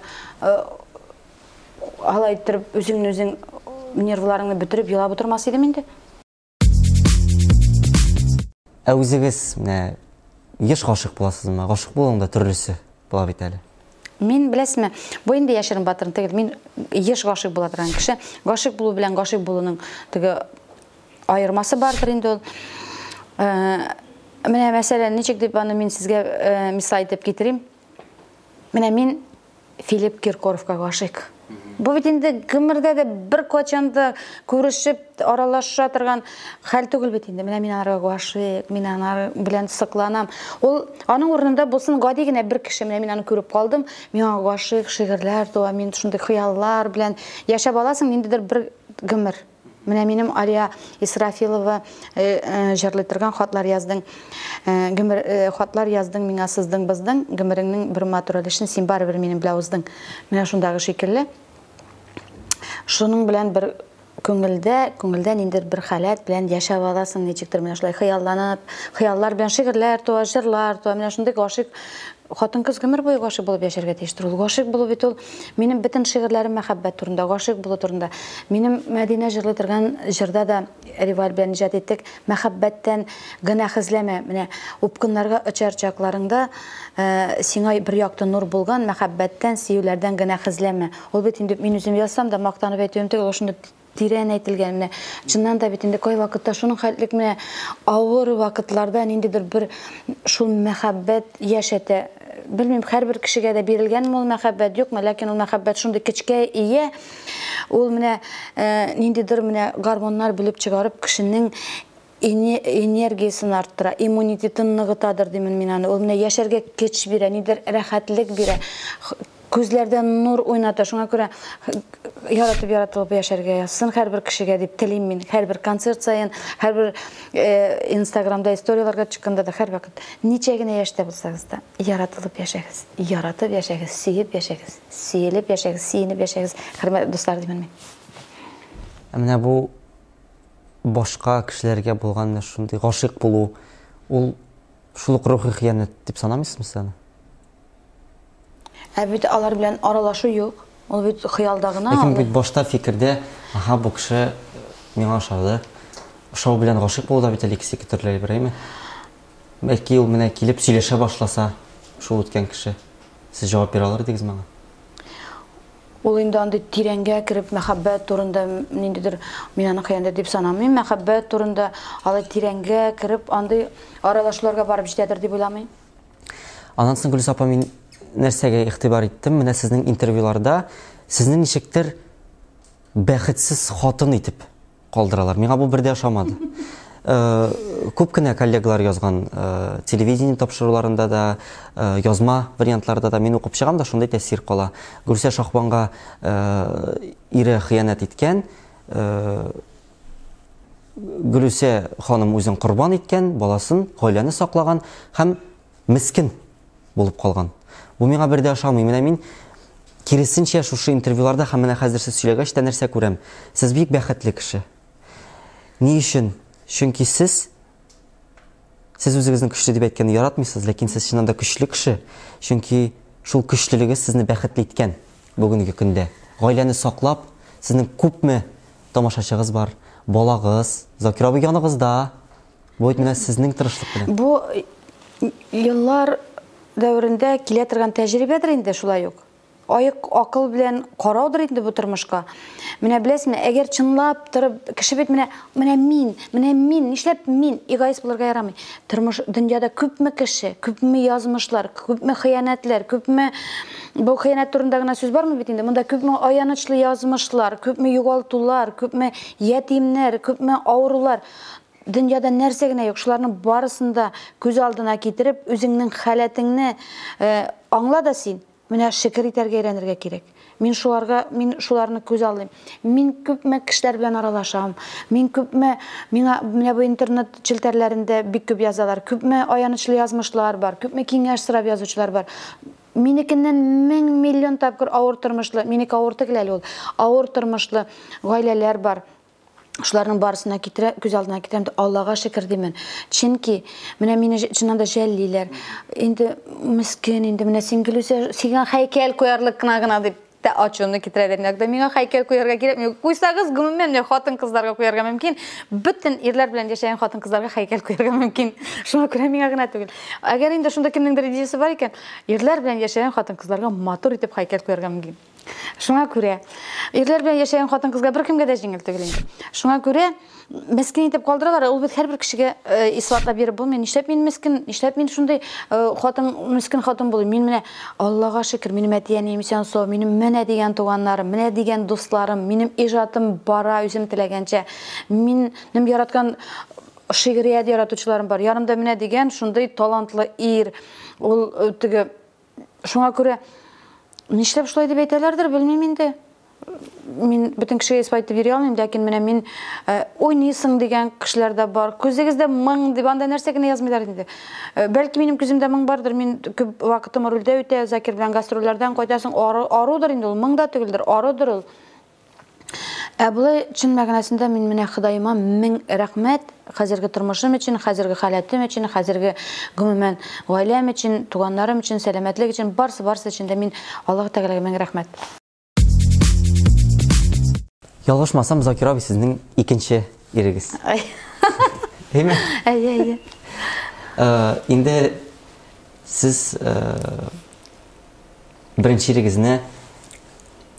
алай итеп үзең нервларыңны бөтереп елап утырмас идем инде. Ә үзегез менә еш гашык буласызмы? Гашык булуңда төрлесе була бит әле. Мин беләсезме, бу инде яшерен батырын түгел, мин еш гашык була торган кеше, гашык булу белән гашык булуның теге айырмасы бардыр инде ул. Менә мәсәлән, ничек дип аны мин сезгә мисал итеп китерим. Менә мин Филипп Киркоровка гашык. Бу бит инде гомердә дә бер качанда күрешеп, аралаша торган хәл түгел бит инде. Менә мин анарга гашык, мин анар белән сыкланам. Ул аның урынында булсын гади генә бер кеше, менә мин аны күреп калдым. Миңа гашык, шигырьләр туа, мин шундый хыяллар белән яшәп аласың, ниндидер бер гомер. Менә минем Алия Исрафилова җырлый торган хатлар яздың. Хатлар яздың миңа сыздың бездең, гомереңнең бер матур өлешен син барыбер минем белән уздың. Менә шундагы шикелле. Шуның белән бер күңелдә ниндидер бер халәт белән яшәп аласың, ничектер менә шулай хыялланып, хыяллар белән шигырьләр туа, җырлар туа, менә шундый гашык хатын-кыз гомер буе гашык булып яшәргә тиештер. Ул гашык булу бит ул минем бөтен шигырьләрем мәхәббәт турында, гашык булу турында. Минем Мәдинә җырлый торган җырда да Риваль белән иҗат иттек, мәхәббәттән генә хизләмә. Менә упкыннарга очар чакларыңда сиңа бер якты нур булган, мәхәббәттән, сөюләрдән генә хизләмә. Ул бит инде мин үзем язсам да мактанып әйтүем түгел, ул шундый тирән әйтелгән. Менә чыннан да бит инде кай вакытта шуның хәтлек менә авыр вакытларда ниндидер бер шул мәхәббәт яшәтә. Белмим, һәрбер кешегә дә бирелгәнме ул мәхәббәт, юкмы, ләкин ул мәхәббәт шундый кечкә ия. Ул менә ниндидер менә гормоннар бүлеп чыгарып кешенең энергиясын арттыра, иммунитетын ныгытадыр димен мин аны. Ул менә яшәргә көч бирә, ниндидер рәхәтлек бирә. Күзләрдән нур уйната. Шуңа күрә яратып яшәргә язсын һәрбер кешегә дип телим мин. Һәрбер концерт сайын, һәрбер Инстаграмда историяларга чыкканда да һәр вакыт ничә генә яшьтә булсагыз да яратылып яшәгез, яратып яшәгез, сөеп яшәгез, сөелеп яшәгез, сөенеп яшәгез. Хөрмәтле дуслар димен мин. Менә бу башка кешеләргә булган шундый гашык булу, ул шул рухи хыянат дип санамыйсызмы сез аны? Бит алар белән аралашу юк. Ул бит хыялда гына. Ләкин бит башта фикердә, аха, бу кеше миңа ошады. Шау белән гашык булу да бит икесе төрле бирәме? Бәлки ул менә килеп сөйләшә башласа, шул үткән кеше, сез җавап бирә алыр идегезме аңа? Ул инде андый тирәнгә кирип мәхәббәт турында ниндидер мин аны хыянат дип санамыйм. Мәхәббәт турында алай тирәнгә кирип андый аралашуларга барып җитәдер дип уйламыйм. Аннан соң Гөлсә апа, мин нәрсәгә игътибар иттем? Менә сезнең интервьюларда сезне ничектер бәхетсез хатын итеп калдыралар. Миңа бу бердә ошамады. Күп кенә коллегалар язган телевидение тапшыруларында да, язма вариантларда да мин укып чыгам да шундый тәэсир кала. Гөлсә Шахбанга ире хыянат иткән, Гөлсә ханым үзен корбан иткән, баласын, гаиләне саклаган һәм мискин булып калган. Бу миңа бердә ошамый. Менә мин киресенчә шушы интервьюларда һәм менә хәзер сез сөйләгәч тә нәрсә күрәм? Сез бик бәхетле кеше. Ни өчен? Чөнки сез Сез үзегезнең көчле дип әйткәнне яратмыйсыз, ләкин сез чыннан да көчле кеше. Чөнки шул көчлелегез сезне бәхетле иткән бүгенге көндә. Гаиләне саклап, сезнең күпме тамашачыгыз бар, балагыз, Закир абый яныгызда. Бу менә сезнең тырышлык белән. Бу еллар дәврендә килә торган тәҗрибәдер инде шулай ук. Айык акыл белән караудыр инде бу тормышка. Менә беләсезме, әгәр чынлап торып, кеше бит менә мин, нишләп мин эгоист булырга ярамый. Тормыш дөньяда күпме кеше, күпме язмышлар, күпме хыянәтләр, күпме бу хыянәт турында гына сүз бармы бит инде? Монда күпме аянычлы язмышлар, күпме югалтулар, күпме ятимнәр, күпме авырулар. Дөньяда нәрсә генә юк, шуларның барысын да күз алдына китереп, үзеңнең халәтеңне аңла да син. Менә шикер итәргә өйрәнергә кирәк. Мин шуларны күз алдым. Мин күпме кешеләр белән аралашам. Мин күпме менә бу интернет челтәрләрендә бик күп язалар. Күпме аянычлы язмышлар бар, күпме киңәш сорап язучылар бар. Минекеннән 1000 миллион тапкыр авыр тормышлы, минеке авыр түгел әле ул. Авыр тормышлы гаиләләр бар. Шуларның барысына күз алдына китерәм дә Аллага шөкер димен. Чөнки менә мине чыннан да жәллиләр. Инде мискин, инде менә син гөлүсә, сиңа һәйкәл куярлык кына дип тә ачуны китерәләр. Инде миңа һәйкәл куярга кирәкми. Куйсагыз, гомумән хатын-кызларга куярга мөмкин. Бөтен ирләр белән яшәгән хатын-кызларга һәйкәл куярга мөмкин. Шуңа күрә миңа гына түгел. Әгәр инде шунда кемнеңдер идеясе бар икән, ирләр белән яшәгән хатын-кызларга матур итеп һәйкәл куярга мөмкин. Шуңа күрә ирләр белән яшәгән хатын-кызга бер кемгә дә җиңел түгел инде. Шуңа күрә мескен итеп калдыралар. Ул бит һәрбер кешегә исбатлап биреп булмый. Нишләп мин мескен, нишләп мин шундый мескен хатын булыйм? Мин менә Аллага шөкер, минем әтиәнем исән сау, минем менә дигән туганнарым, менә дигән дусларым, минем иҗатым бара үзем теләгәнчә. Минем яраткан шигърият яратучыларым бар. Янымда менә дигән шундый талантлы ир. Ул теге шуңа күрә нишләп шулай дип әйтәләрдер, белмим инде. Мин бөтен кешегә исбат итеп бирә алмыйм, ләкин менә мин уйныйсың дигән кешеләр дә бар. Күзегездә 1000 дип анда нәрсә генә язмыйлар инде. Бәлки минем күземдә 1000 бардыр. Мин күп вакытым рульдә үтә, Закир белән гастрольләрдән кайтасың, арудыр инде ул, 1000 да түгелдер, арудыр ул. Булай чын мәгънәсендә мин менә Ходаема 1000 рәхмәт хәзерге тормышым өчен, хәзерге халәтем өчен, хәзерге гомумән гаиләм өчен, туганнарым өчен, сәламәтлек өчен, барсы өчен дә мин Аллаһ Тәгаләгә 1000 рәхмәт. Ялгышмасам, Закир абый сезнең икенче ирегез. Әйме? Әйе. Инде сез беренче ирегезне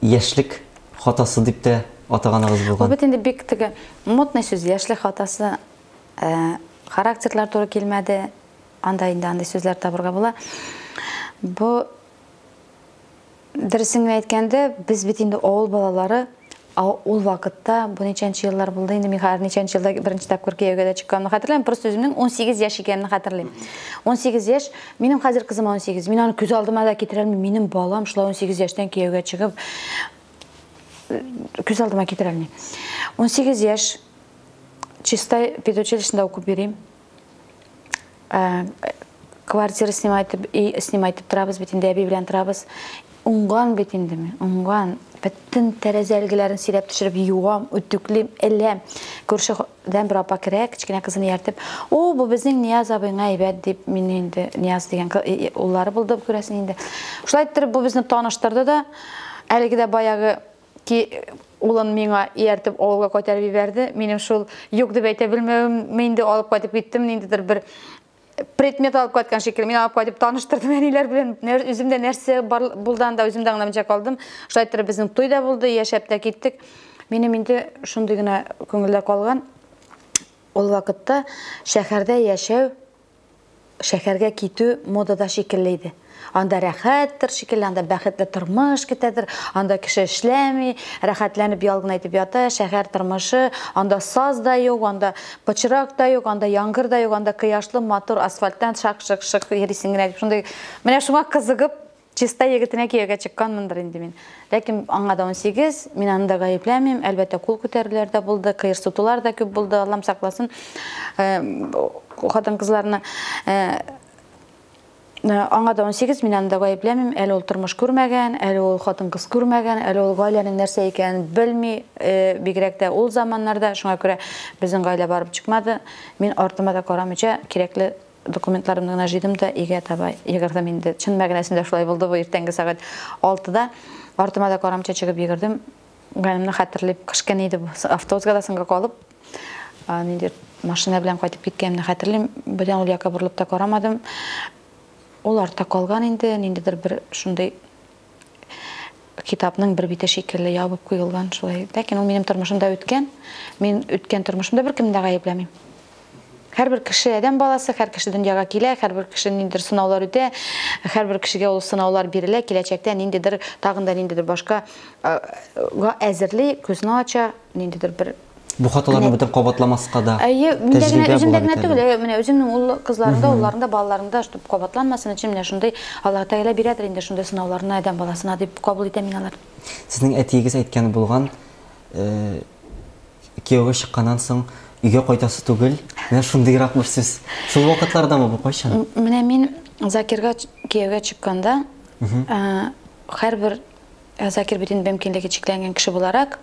яшьлек хатасы дип тә атаганыгыз булган. Ул бит инде бик теге модный сүз, яшьлек хатасы, характерлар туры килмәде. Андай сүзләр табырга була. Бу дөресен әйткәндә, без бит инде авыл балалары, ул вакытта, бу ничәнче еллар булды инде, мин һәр ничәнче елда беренче тапкыр кияүгә дә чыкканны хәтерләйм. Просто үземнең 18 яшь икәнне хәтерләйм. 18 яшь, минем хәзер кызым 18. Мин аны күз алдыма да китерәлмим. Минем балам шулай 18 яшьтән кияүгә чыгып, күз алдыма китерәлмим. 18 яшь, Чистай педучилищесында укып йөрим. Квартира снимать итеп торабыз, бит инде әби белән торабыз. Уңган бит инде мин, уңган. Бөтен тәрәзә элгеләрен силәп төшереп юам, үтүклим, әлләм. Күршедән бер апа керә, кичкенә кызын ияртеп, "О, бу безнең Нияз абыйга әйбәт" дип, мин инде Нияз дигән уллары булды күрәсең инде. Шулай итеп бу безне таныштырды да, әлеге дә баягы ки улын миңа ияртеп авылга кайтарып җибәрде. Минем шул юк дип әйтә белмәвем, мин инде алып кайтып киттем, ниндидер бер предмет алып кайткан шикелле. Мин алып кайтып таныштырдым әниләр белән. Үземдә нәрсә булдан да үземдә аңламыйча калдым. Шулай итеп безнең туй да булды, яшәп тә киттек. Минем инде шундый гына күңелдә калган. Ул вакытта шәһәрдә яшәү, шәһәргә китү модада шикелле иде. Анда рәхәттер шикелле, анда бәхетле тормыш китәдер, анда кеше эшләми, рәхәтләнеп ялгына итеп ята, шәһәр тормышы, анда саз да юк, анда пычрак да юк, анда яңгыр да юк, анда кыяшлы матур асфальттан шак-шак йөрисең генә. Шундый менә шуңа кызыгып, чиста егетенә кияүгә чыкканмындыр инде мин. Ләкин аңа да 18, мин аны да гаепләмим, әлбәттә кул күтәрүләр дә булды, кыерсытулар да күп булды, Аллам сакласын. Хатын-кызларны аңа да 18, мин аны да гаепләмим, әле ул тормыш күрмәгән, әле ул хатын-кыз күрмәгән, әле ул гаиләнең нәрсә икәнен белми, бигрәк тә ул заманнарда, шуңа күрә безнең гаилә барып чыкмады. Мин артыма да карамыйча кирәкле документларымны гына җыйдым да өйгә таба йөгердем инде. Чын мәгънәсендә шулай булды бу иртәнге сәгать 6-да. Артыма да карамча чыгып йөгердем. Ганимне хәтерләп кышкан иде бу. Автобуска да соңга калып, нинди машина белән кайтып киткәнне хәтерлим. Белән ул якка борылып та карамадым. Ул артта калган инде, ниндидер бер шундый китапның бер бите шикелле ябып куелган шулай. Ләкин ул минем тормышымда үткән. Мин үткән тормышымда бер кемне дә гаепләмим. Һәрбер кеше адәм баласы, һәр кеше дөньяга килә, һәрбер кеше ниндидер сынаулар үтә, һәрбер кешегә ул сынаулар бирелә, киләчәктә ниндидер тагын да ниндидер башка әзерли, күзне ача, ниндидер бер Бу хаталарны бөтен кабатламаска да. Миндә генә үземдә генә түгел, менә үземнең ул кызларында, улларында, балаларында штып кабатланмасын өчен менә шундый Аллаһ Тәгалә бирәдер инде шундый сынауларны адәм баласына дип кабул итәм мин алар. Сезнең әтиегез әйткән булган, кияүгә чыкканнан соң өйгә кайтасы түгел. Менә шундыйрак бер сүз. Шул вакытлардамы бу кайчан? Менә мин Закирга кияүгә чыкканда, һәрбер Закир бит мөмкинлеге чикләнгән кеше буларак,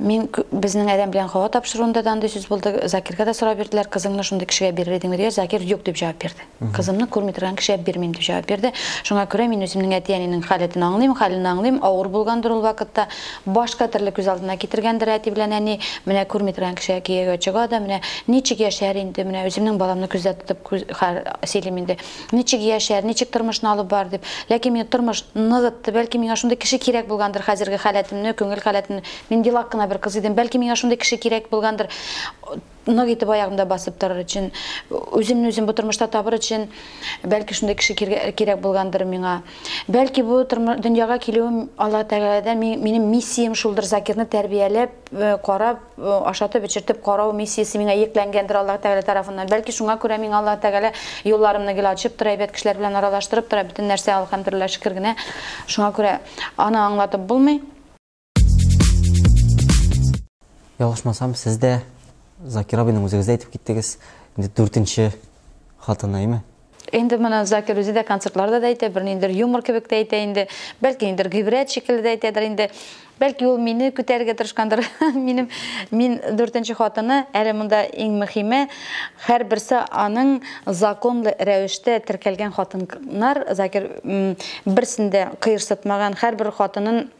мин безнең адәм белән һава тапшыруында да андый сүз булды. Закирга да сорап бирделәр, кызыңны шундый кешегә бирер идеңме дигәч, Закир юк дип җавап бирде. Кызымны күрми торган кешегә бирмим дип җавап бирде. Шуңа күрә мин үземнең әти-әнинең хәлен аңлыйм, авыр булгандыр ул вакытта, башка төрле күз алдына китергәндер әти белән әни, менә күрми торган кешегә кияүгә чыга да, менә ничек яшәр инде, менә үземнең баламны күздә тотып сөйлим инде. Ничек яшәр, ничек тормышны алып бар дип. Ләкин мин тормыш ныгытты, бәлки миңа шундый кеше кирәк булгандыр хәзерге халәтемне, күңел халәтемне. Мин дилак кына бер кыз идем, бәлки миңа шундый кеше кирәк булгандыр. Нык итеп аягымда басып торыр өчен, үземне бу тормышта табыр өчен, бәлки шундый кеше кирәк булгандыр миңа. Бәлки бу дөньяга килүем Аллаһ Тәгаләдән минем миссиям шулдыр, Закирны тәрбияләп, карап, ашатып, эчертеп карау миссиясе миңа йөкләнгәндер Аллаһ Тәгалә тарафыннан. Бәлки шуңа күрә миңа Аллаһ Тәгалә юлларымны гел ачып тора, әйбәт кешеләр белән аралаштырып тора, бөтен нәрсә алхамдулилла шөкер генә. Шуңа күрә аны аңлатып булмый. Ялгышмасам, сез дә Закир абыйның үзегез әйтеп киттегез, инде 4нче хатыны, әйме? Инде моны Закир үзе дә концертларда да әйтә, бер ниндидер юмор кебек тә әйтә инде, бәлки ниндидер гыйбрәт шикелле дә әйтәдер инде. Бәлки ул мине күтәрергә тырышкандыр. Мин 4нче хатыны, әле монда иң мөһиме, һәрберсе аның законлы рәвештә теркәлгән хатыннар. Закир берсендә кыерсытмаган, һәрбер хатынын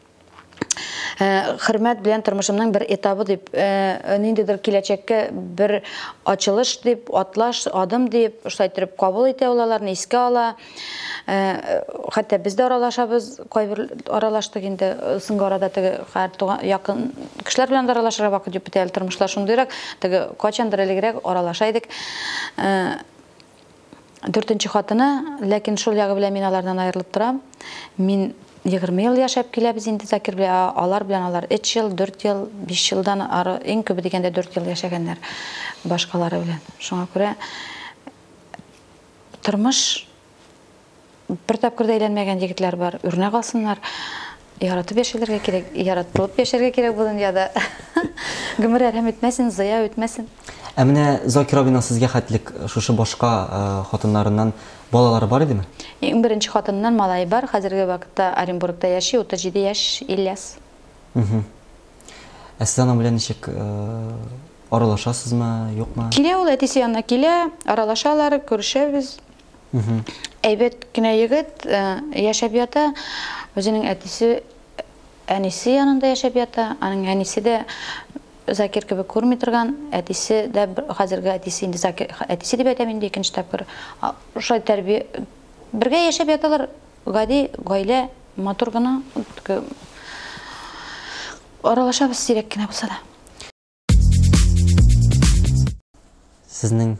хөрмәт белән тормышымның бер этабы дип, ниндидер киләчәккә бер ачылыш дип, атлаш, адым дип, шулай итеп кабул итә уларны, искә ала. Хәтта без дә аралашабыз, кайбер аралаштык инде, соңгы арада теге якын кешеләр белән аралашырга вакыт юк бит әле, тормышлар шундыйрак, теге качандыр элегрәк аралаша идек. 4нче хатыны, ләкин шул ягы белән мин алардан аерылып торам. Мин 20 ел яшәп киләбез инде Закир белән, алар 3 ел, 4 ел, 5 елдан ары, иң күбе дигәндә 4 ел яшәгәннәр башкалары белән. Шуңа күрә тормыш бер тапкыр да әйләнмәгән егетләр бар, үрнәк алсыннар. Яратып яшәргә кирәк, яратылып яшәргә кирәк бу дөньяда. Гомер әрәм үтмәсен, зыя үтмәсен. Ә менә Закир абыйның сезгә хәтлек шушы башка хатыннарыннан балалары бар идеме? Иң беренче хатыннан малай бар, хәзерге вакытта Оренбургта яши, 37 яшь, Ильяс. Ә сез аның белән ничек аралашасызмы, юкмы? Килә ул әтисе янына килә, аралашалар, күрешәбез. Әйбәт кенә егет яшәп ята, үзенең әтисе, әнисе янында яшәп ята, аның әнисе дә Закир кебек күрми торган, әтисе дә хәзерге әтисе инде Закир, әтисе дип әйтәм инде икенче тапкыр. Шулай тәрбия бергә яшәп яталар, гади гаилә, матур гына аралашабыз сирәк кенә булса да. Сезнең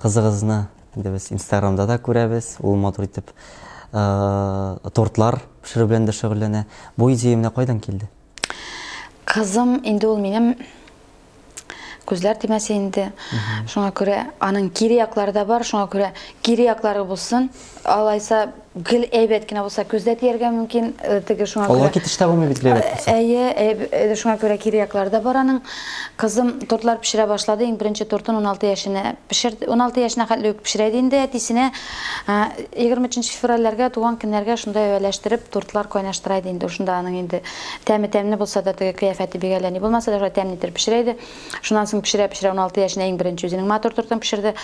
кызыгызны без Инстаграмда да күрәбез, ул матур итеп тортлар пешерү белән дә шөгыльләнә. Бу идея менә кайдан килде? Кызым инде ул минем күзләр тимәсе инде. Шуңа күрә аның кире яклары да бар, шуңа күрә кире яклары булсын. Алайса гел әйбәт кенә булса күздә тияргә мөмкин, теге шуңа Алга күрә. китештә булмый бит гел әйбәт булса. Шуңа күрә кирәкләр дә бар аның. Кызым тортлар пешерә башлады. Иң беренче тортын 16 яшенә пешерде. 16 яшенә хәтле үк пешерә инде. Әтисенә 23 февральләргә туган көннәргә шунда әвәләштереп тортлар кайнаштыра инде. Шунда аның инде тәме булса да, теге кыяфәте бигәләни булмаса да, тәмле итеп пешерә иде. Шуннан соң пешерә 16 яшенә иң беренче үзенең матур тортын пешерде.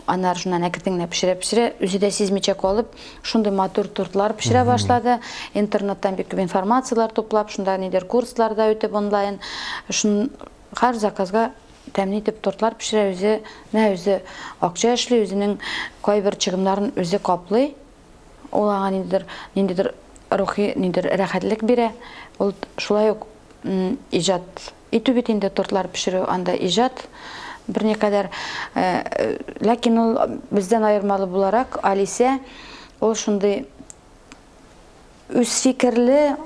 Аннары шуннан әкрен пешерә, үзе дә сизмичә калып, шундый матур тортлар пешерә башлады. Интернеттан бик күп информациялар топлап, шунда нидер курсларда үтеп онлайн, шун һәр заказга тәмле итеп тортлар пешерә, үзе акча эшли, үзенең кайбер чыгымнарын үзе каплый. Ул аңа ниндидер рухи, ниндидер рәхәтлек бирә. Ул шулай ук иҗат итү бит инде тортлар пешерү, анда иҗат берникадәр, ләкин ул бездән аермалы буларак Алисә, ул шундый үз фикерле,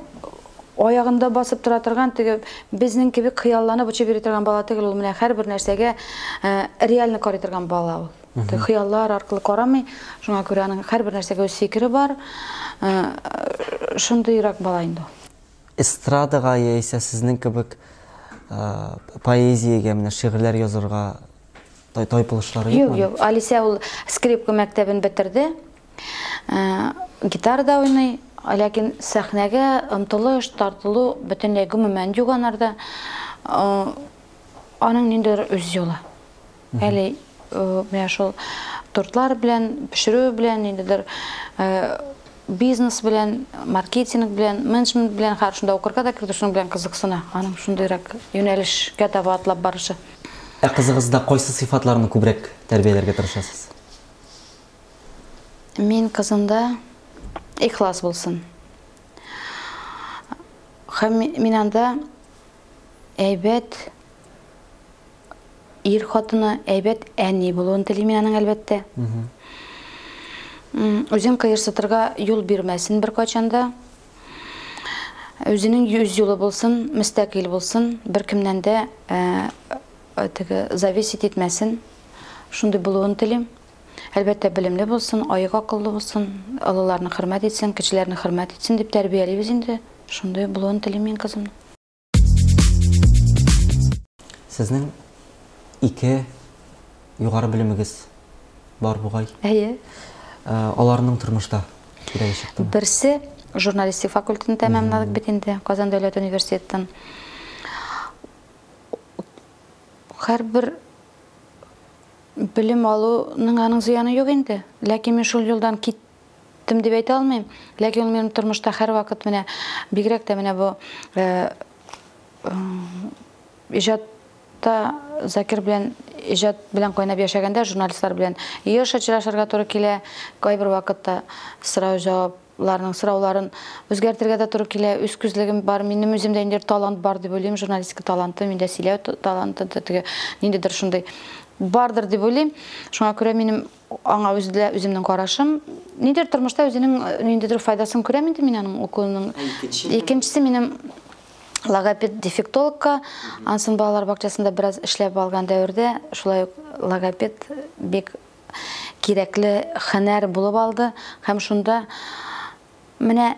аягында басып тора торган, теге безнең кебек хыялланып учып йөри торган бала түгел, ул менә һәрбер нәрсәгә реально карый торган бала ул. Хыяллар аркылы карамый, шуңа күрә аның һәрбер нәрсәгә үз фикере бар. Шундыйрак бала инде. Эстрадага яисә сезнең кебек поэзиягә, менә шигырьләр язырга тайпылышлары юкмы? Юк, Алисә ул скрипка мәктәбен бетерде. Гитарада уйный, ләкин сәхнәгә омтылыш, тартылу бөтенләй гомумән юк анарда. Аның ниндидер үз юлы. Әле менә шул тортлар белән, пешерү белән, ниндидер бизнес белән, маркетинг белән, менеджмент белән һәр шунда укырга да кирде, шуның белән кызыксына. Аның шундыйрак юнәлешкә таба атлап барышы. Кызыгызда кайсы сыйфатларны күбрәк тәрбияләргә тырышасыз? Мин кызымда ихлас булсын. Һәм мин анда әйбәт ир хатыны, әйбәт әни булуын телим мин аның әлбәттә. Үзен кыерсытырга юл бирмәсен бер качанда. Үзенең үз юлы булсын, мөстәкыйль булсын, бер кемнән дә зависит итмәсен. Шундый булуын телим. Әлбәттә белемле булсын, аяк акыллы булсын, олыларны хөрмәт итсен, кешеләрне хөрмәт итсен дип тәрбиялибез инде. Шундый булуын телим мин кызымны. Сезнең ике югары белемегез бар бугай. Әйе. Аларның тормышта кирәге чыктымы? Берсе журналистик факультетын тәмамладык бит инде Казан дәүләт университетын. Һәрбер белем алуның аның зыяны юк инде. Ләкин мин шул юлдан киттем дип әйтә алмыйм. Ләкин ул минем тормышта һәр вакыт менә бигрәк тә менә бу иҗатта Закир белән иҗат белән кайнап яшәгәндә, журналистлар белән еш очрашырга туры килә. Кайбер вакытта сорауларның сорауларын үзгәртергә дә туры килә. Үз күзлегем бар, минем үземдә ниндидер талант бар дип уйлыйм, журналистика таланты, миндә сөйләү таланты, теге ниндидер шундый бардыр дип уйлыйм. Шуңа күрә минем аңа үземнең карашым, ниндидер тормышта үзенең ниндидер файдасын күрәм инде мин аның укуының. Икенчесе минем логопед дефектологка, ансын балалар бакчасында бераз эшләп алган дәвердә, шулай ук логопед бик кирәкле һөнәр булып алды. Һәм шунда менә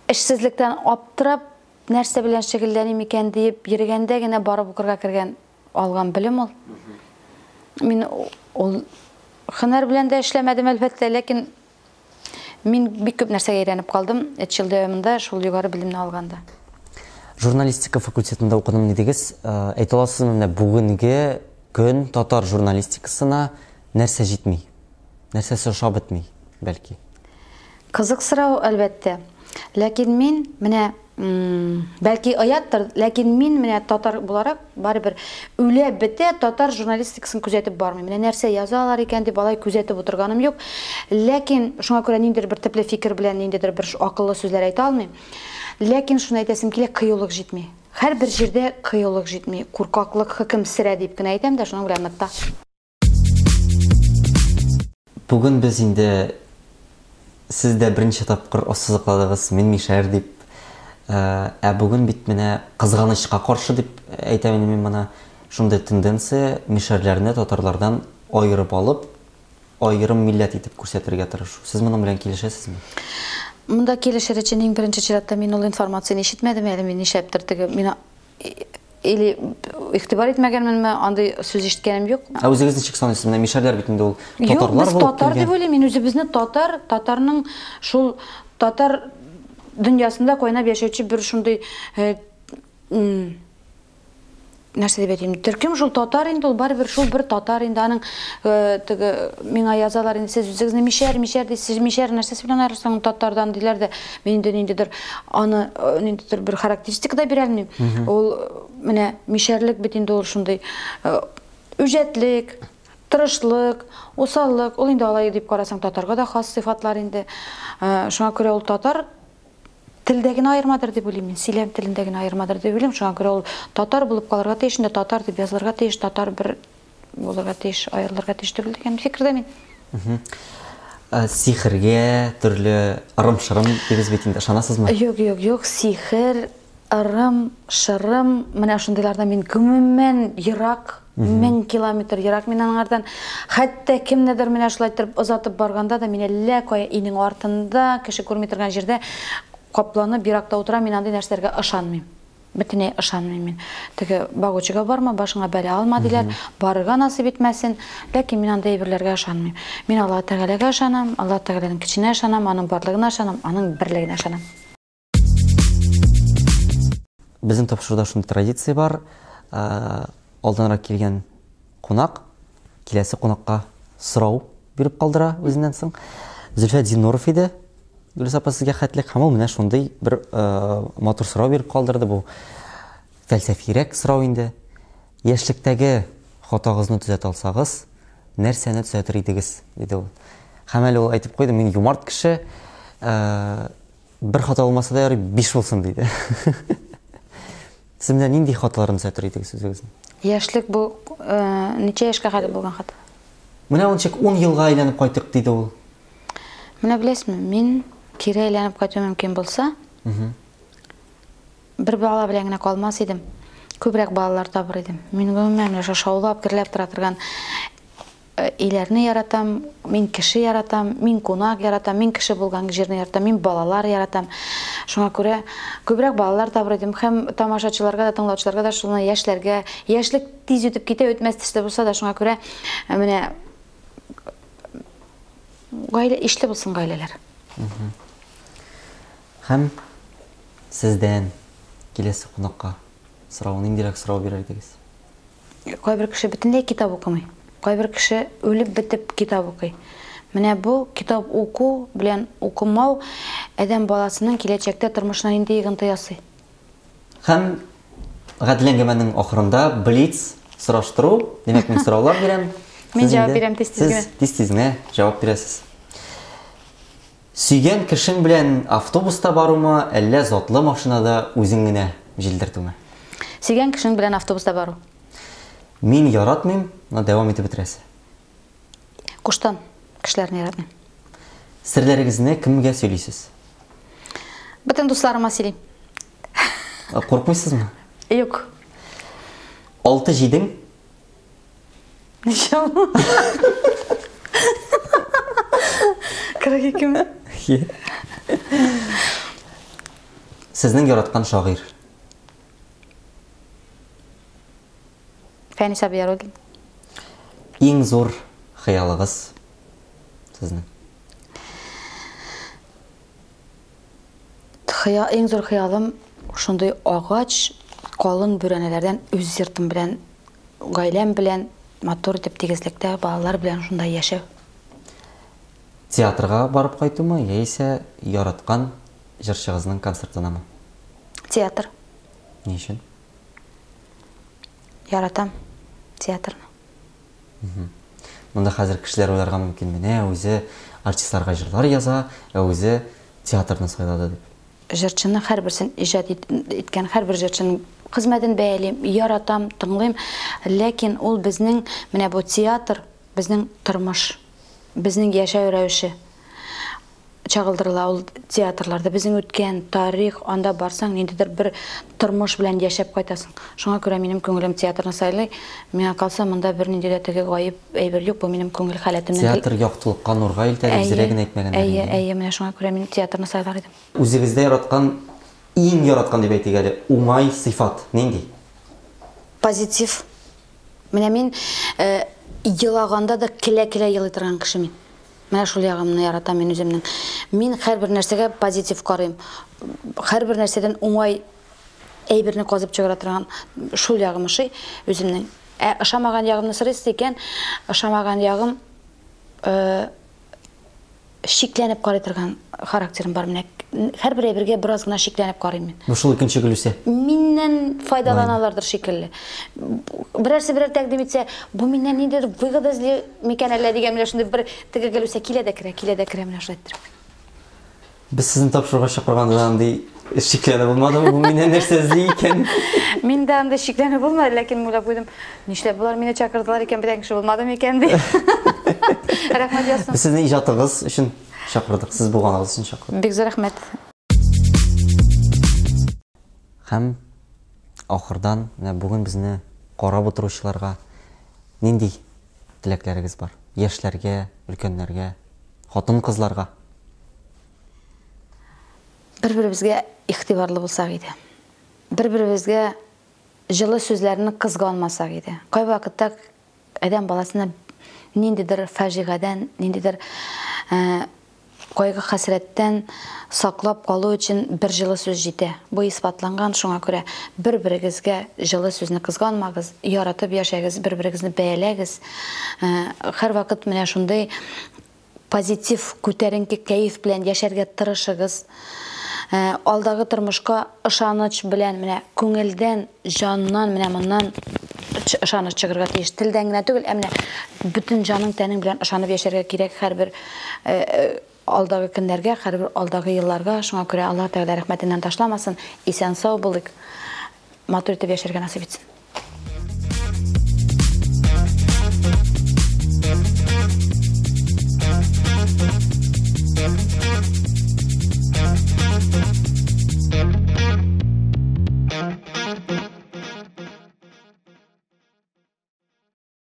эшсезлектән аптырап, нәрсә белән шөгыльләним икән дип йөргәндә генә барып укырга кергән алган белем ул. Мин ул һөнәр белән дә эшләмәдем әлбәттә, ләкин мин бик күп нәрсәгә өйрәнеп калдым 3 ел дәвамында шул югары белемне алганда. Журналистика факультетында укыдым дидегез. Әйтә аласызмы, менә бүгенге көн татар журналистикасына нәрсә җитми? Нәрсәсе ошап бетми, бәлки? Кызык сорау, әлбәттә. Ләкин мин менә бәлки аяттыр, ләкин мин менә татар буларак барыбер үлә бетә татар журналистикасын күзәтеп бармыйм. Менә нәрсә язалар икән дип алай күзәтеп утырганым юк. Ләкин шуңа күрә ниндидер бер төпле фикер белән ниндидер бер акыллы сүзләр әйтә алмыйм. Ләкин шуны әйтәсем килә, кыюлык җитми. Һәрбер җирдә кыюлык җитми. Куркаклык хөкем сөрә дип кенә әйтәм дә, шуның белән ныкта. Бүген без инде сез дә беренче тапкыр ассызыкладыгыз, мин Мишәр дип. Бүген бит менә кызганычка каршы дип әйтәм мин моны, шундый тенденция Мишәрләрне татарлардан айырып алып, айрым милләт итеп күрсәтергә тырышу. Сез моның белән килешәсезме? Монда килешер өчен иң беренче чиратта мин ул информацияны ишетмәдем әле, мин нишләптер теге мин или игътибар итмәгәнменме, андай сүз ишеткәнем юк. Үзегез ничек саныйсыз? Менә мишәрләр бит инде ул Юк, татарлар без булып татар дип килгән. уйлыйм, мин үзебезне татарның шул татар дөньясында кайнап яшәүче бер шундый нәрсә дип әйтим, төркем шул татар инде, ул барыбер шул бер татар инде, аның теге миңа язалар инде, сез үзегезне мишәр дисез, мишәр нәрсәсе белән аерсаң татардан диләр дә, мин инде ниндидер аны ниндидер бер характеристика да бирә алмыйм. Ул менә мишәрлек бит инде ул шундый үҗәтлек, тырышлык, усаллык, ул инде алай дип карасаң татарга да хас сыйфатлар инде. Шуңа күрә ул татар телдәгенә аермадыр дип уйлыйм мин, сөйләм телендәгенә аермадыр дип уйлыйм. Шуңа күрә ул татар булып калырга тиеш, инде татар дип язылырга тиеш, татар бер булырга тиеш, аерылырга тиеш түгел дигән фикердә мин. Сихергә, төрле ырым-шырым дигез бит инде, ышанасызмы? Юк, сихер, ырым, шырым, менә шундыйлардан мин гомумән ерак, 1000 километр ерак мин аңардан. Хәтта кемнедер менә шулай итеп озатып барганда да мин әллә кая инең артында, кеше күрми торган җирдә капланып еракта утыра, мин андый нәрсәләргә ышанмыйм. Бөтенләй ышанмыйм мин. Теге багучыга барма, башыңа бәла алма диләр, барырга насыйп итмәсен, ләкин мин андый әйберләргә ышанмыйм. Мин Аллаһ Тәгаләгә ышанам, Аллаһ Тәгаләнең көченә ышанам, аның барлыгына ышанам, аның берлегенә ышанам. Безнең тапшыруда шундый традиция бар. Алданрак килгән кунак киләсе кунакка сорау биреп калдыра үзеннән соң. Зөлфәт Зиннуров иде. Гөлүс апа, сезгә хәтлек һәм ул менә шундый бер матур сорау биреп калдырды. Бу фәлсәфирәк сорау инде. Яшьлектәге хатагызны төзәтә алсагыз, нәрсәне төзәтер идегез? Диде ул. Һәм әле ул әйтеп куйды, мин юмарт кеше, бер хата булмаса да ярый 5 булсын диде. Сез менә нинди хаталарын төзәтер идегез үзегезне? Яшьлек бу ничә яшькә хәле булган хата? Менә ул ничек 10 елга әйләнеп кайтык диде ул. Менә беләсезме, мин кире әйләнеп кайту мөмкин булса, бер бала белән генә калмас идем. Күбрәк балалар табыр идем. Мин гомумән шаулап, гөрләп тора торган иләрне яратам, мин кеше яратам, мин кунак яратам, мин кеше булган җирне яратам, мин балалар яратам. Шуңа күрә күбрәк балалар табыр идем. Һәм тамашачыларга да, тыңлаучыларга да, шуны яшьләргә, яшьлек тиз үтеп китә, үтмәс төсле булса да, шуңа күрә менә гаилә ишле булсын гаиләләр. Һәм сездән киләсе кунакка сорау, ниндирәк сорау бирер идегез? Кайбер кеше бөтенләй китап укымый. Кайбер кеше үлеп бетеп китап укый. Менә бу китап уку белән укымау адәм баласының киләчәктә тормышына нинди йогынты ясый. Һәм гадиләңгәмәнең ахырында блиц сораштыру, димәк мин сораулар бирәм. Мин җавап бирәм тиз-тиз генә. Тиз генә җавап бирәсез. Сөйгән кешең белән автобуста барумы, әллә затлы машинада үзең генә җилдертүме? Сөйгән кешең белән автобуста бару. Мин яратмыйм, но дәвам итеп бетерәсез. Куштан кешеләрне яратмыйм. Серләрегезне кемгә сөйлисез? Бөтен дусларыма сөйлим. Куркмыйсызмы? Юк. 6 җидең? Ничә? 42-ме? Сезнең яраткан шагыйрь? Фәни Сабияруллин. Иң зур хыялыгыз сезнең? Иң зур хыялым шундый агач, калын бүрәнәләрдән үз йортым белән, гаиләм белән матур итеп тигезлектә балалар белән шунда яшәү. Театрга барып кайтумы, яисә яраткан җырчыгызның концертынамы? Театр. Ни өчен? Яратам театрны. Монда хәзер кешеләр уйларга мөмкин, менә үзе артистларга җырлар яза, үзе театрны сайлады дип. Җырчыны һәрберсен иҗат иткән һәрбер җырчының хезмәтен бәялим, яратам, тыңлыйм, ләкин ул безнең менә бу театр, безнең тормыш, безнең яшәү рәвеше. чагылдырыла ул театрларда. Безнең үткән тарих, анда барсаң, ниндидер бер тормыш белән яшәп кайтасың. Шуңа күрә минем күңелем театрны сайлый. Миңа калса, монда бер ниндидә теге гаип әйбер юк, бу минем күңел халәтемнән. Театр яктылыкка, нурга илтә, зирәк генә әйтмәгәндә. Әйе, менә шуңа күрә мин театрны сайлар идем. Үзегездә яраткан, иң яраткан дип әйтик әле, уңай сыйфат нинди? Позитив. Менә мин елаганда да килә елый торган кеше мин. Менә шул ягымны яратам мин үземнең. Мин һәрбер нәрсәгә позитив карыйм. Һәрбер нәрсәдән уңай әйберне казып чыгара торган шул ягым ошый үземнең. Ошамаган ягымны сорыйсыз икән, ошамаган ягым шикләнеп карый торган характерым бар. Менә һәрбер әйбергә бераз гына шикләнеп карыйм мин. Бу шул икенче Гөлүсә. Миннән файдаланалардыр шикелле. Берәрсе берәр тәкъдим итсә, бу миннән ниндидер выгода эзли микән әллә дигән менә шундый бер теге Гөлүсә килә дә керә менә шулай иттереп. Без сезне тапшыруга чакырганда андый шикләнә булмадымы? Бу миннән нәрсә эзли икән? Миндә анда шикләнә булмады, ләкин уйлап куйдым, нишләп булар мине чакырдылар икән, бер кеше булмадым икән ди. Рәхмәт ясым. Без сезне иҗатыгыз өчен чакырдык, сез булганыгыз өчен чакырдык. Бик зур рәхмәт. Һәм ахырдан бүген безне карап утыручыларга нинди теләкләрегез бар? Яшьләргә, өлкәннәргә, хатын-кызларга? Бер-беребезгә игътибарлы булсак иде. Бер-беребезгә җылы сүзләрне кызганмасак иде. Кай вакытта адәм баласына ниндидер фаҗигадан, ниндидер кайгы хәсрәттән саклап калу өчен бер җылы сүз җитә. Бу исбатланган, шуңа күрә бер-берегезгә җылы сүзне кызганмагыз, яратып яшәгез, бер-берегезне бәяләгез. Һәр вакыт менә шундый позитив, күтәренке кәеф белән яшәргә тырышыгыз. Алдагы тормышка ышаныч белән, менә күңелдән, җаннан, менә моннан ышаныч чыгарга тиеш. Телдән генә түгел, менә бүтән җаның тәнең белән ышанып яшәргә кирәк һәрбер алдагы көннәргә, һәрбер алдагы елларга. Шуңа күрә Алла Тәгалә рәхмәтеннән ташламасын, исән сау булыйк, матур итеп яшәргә насыйп итсен.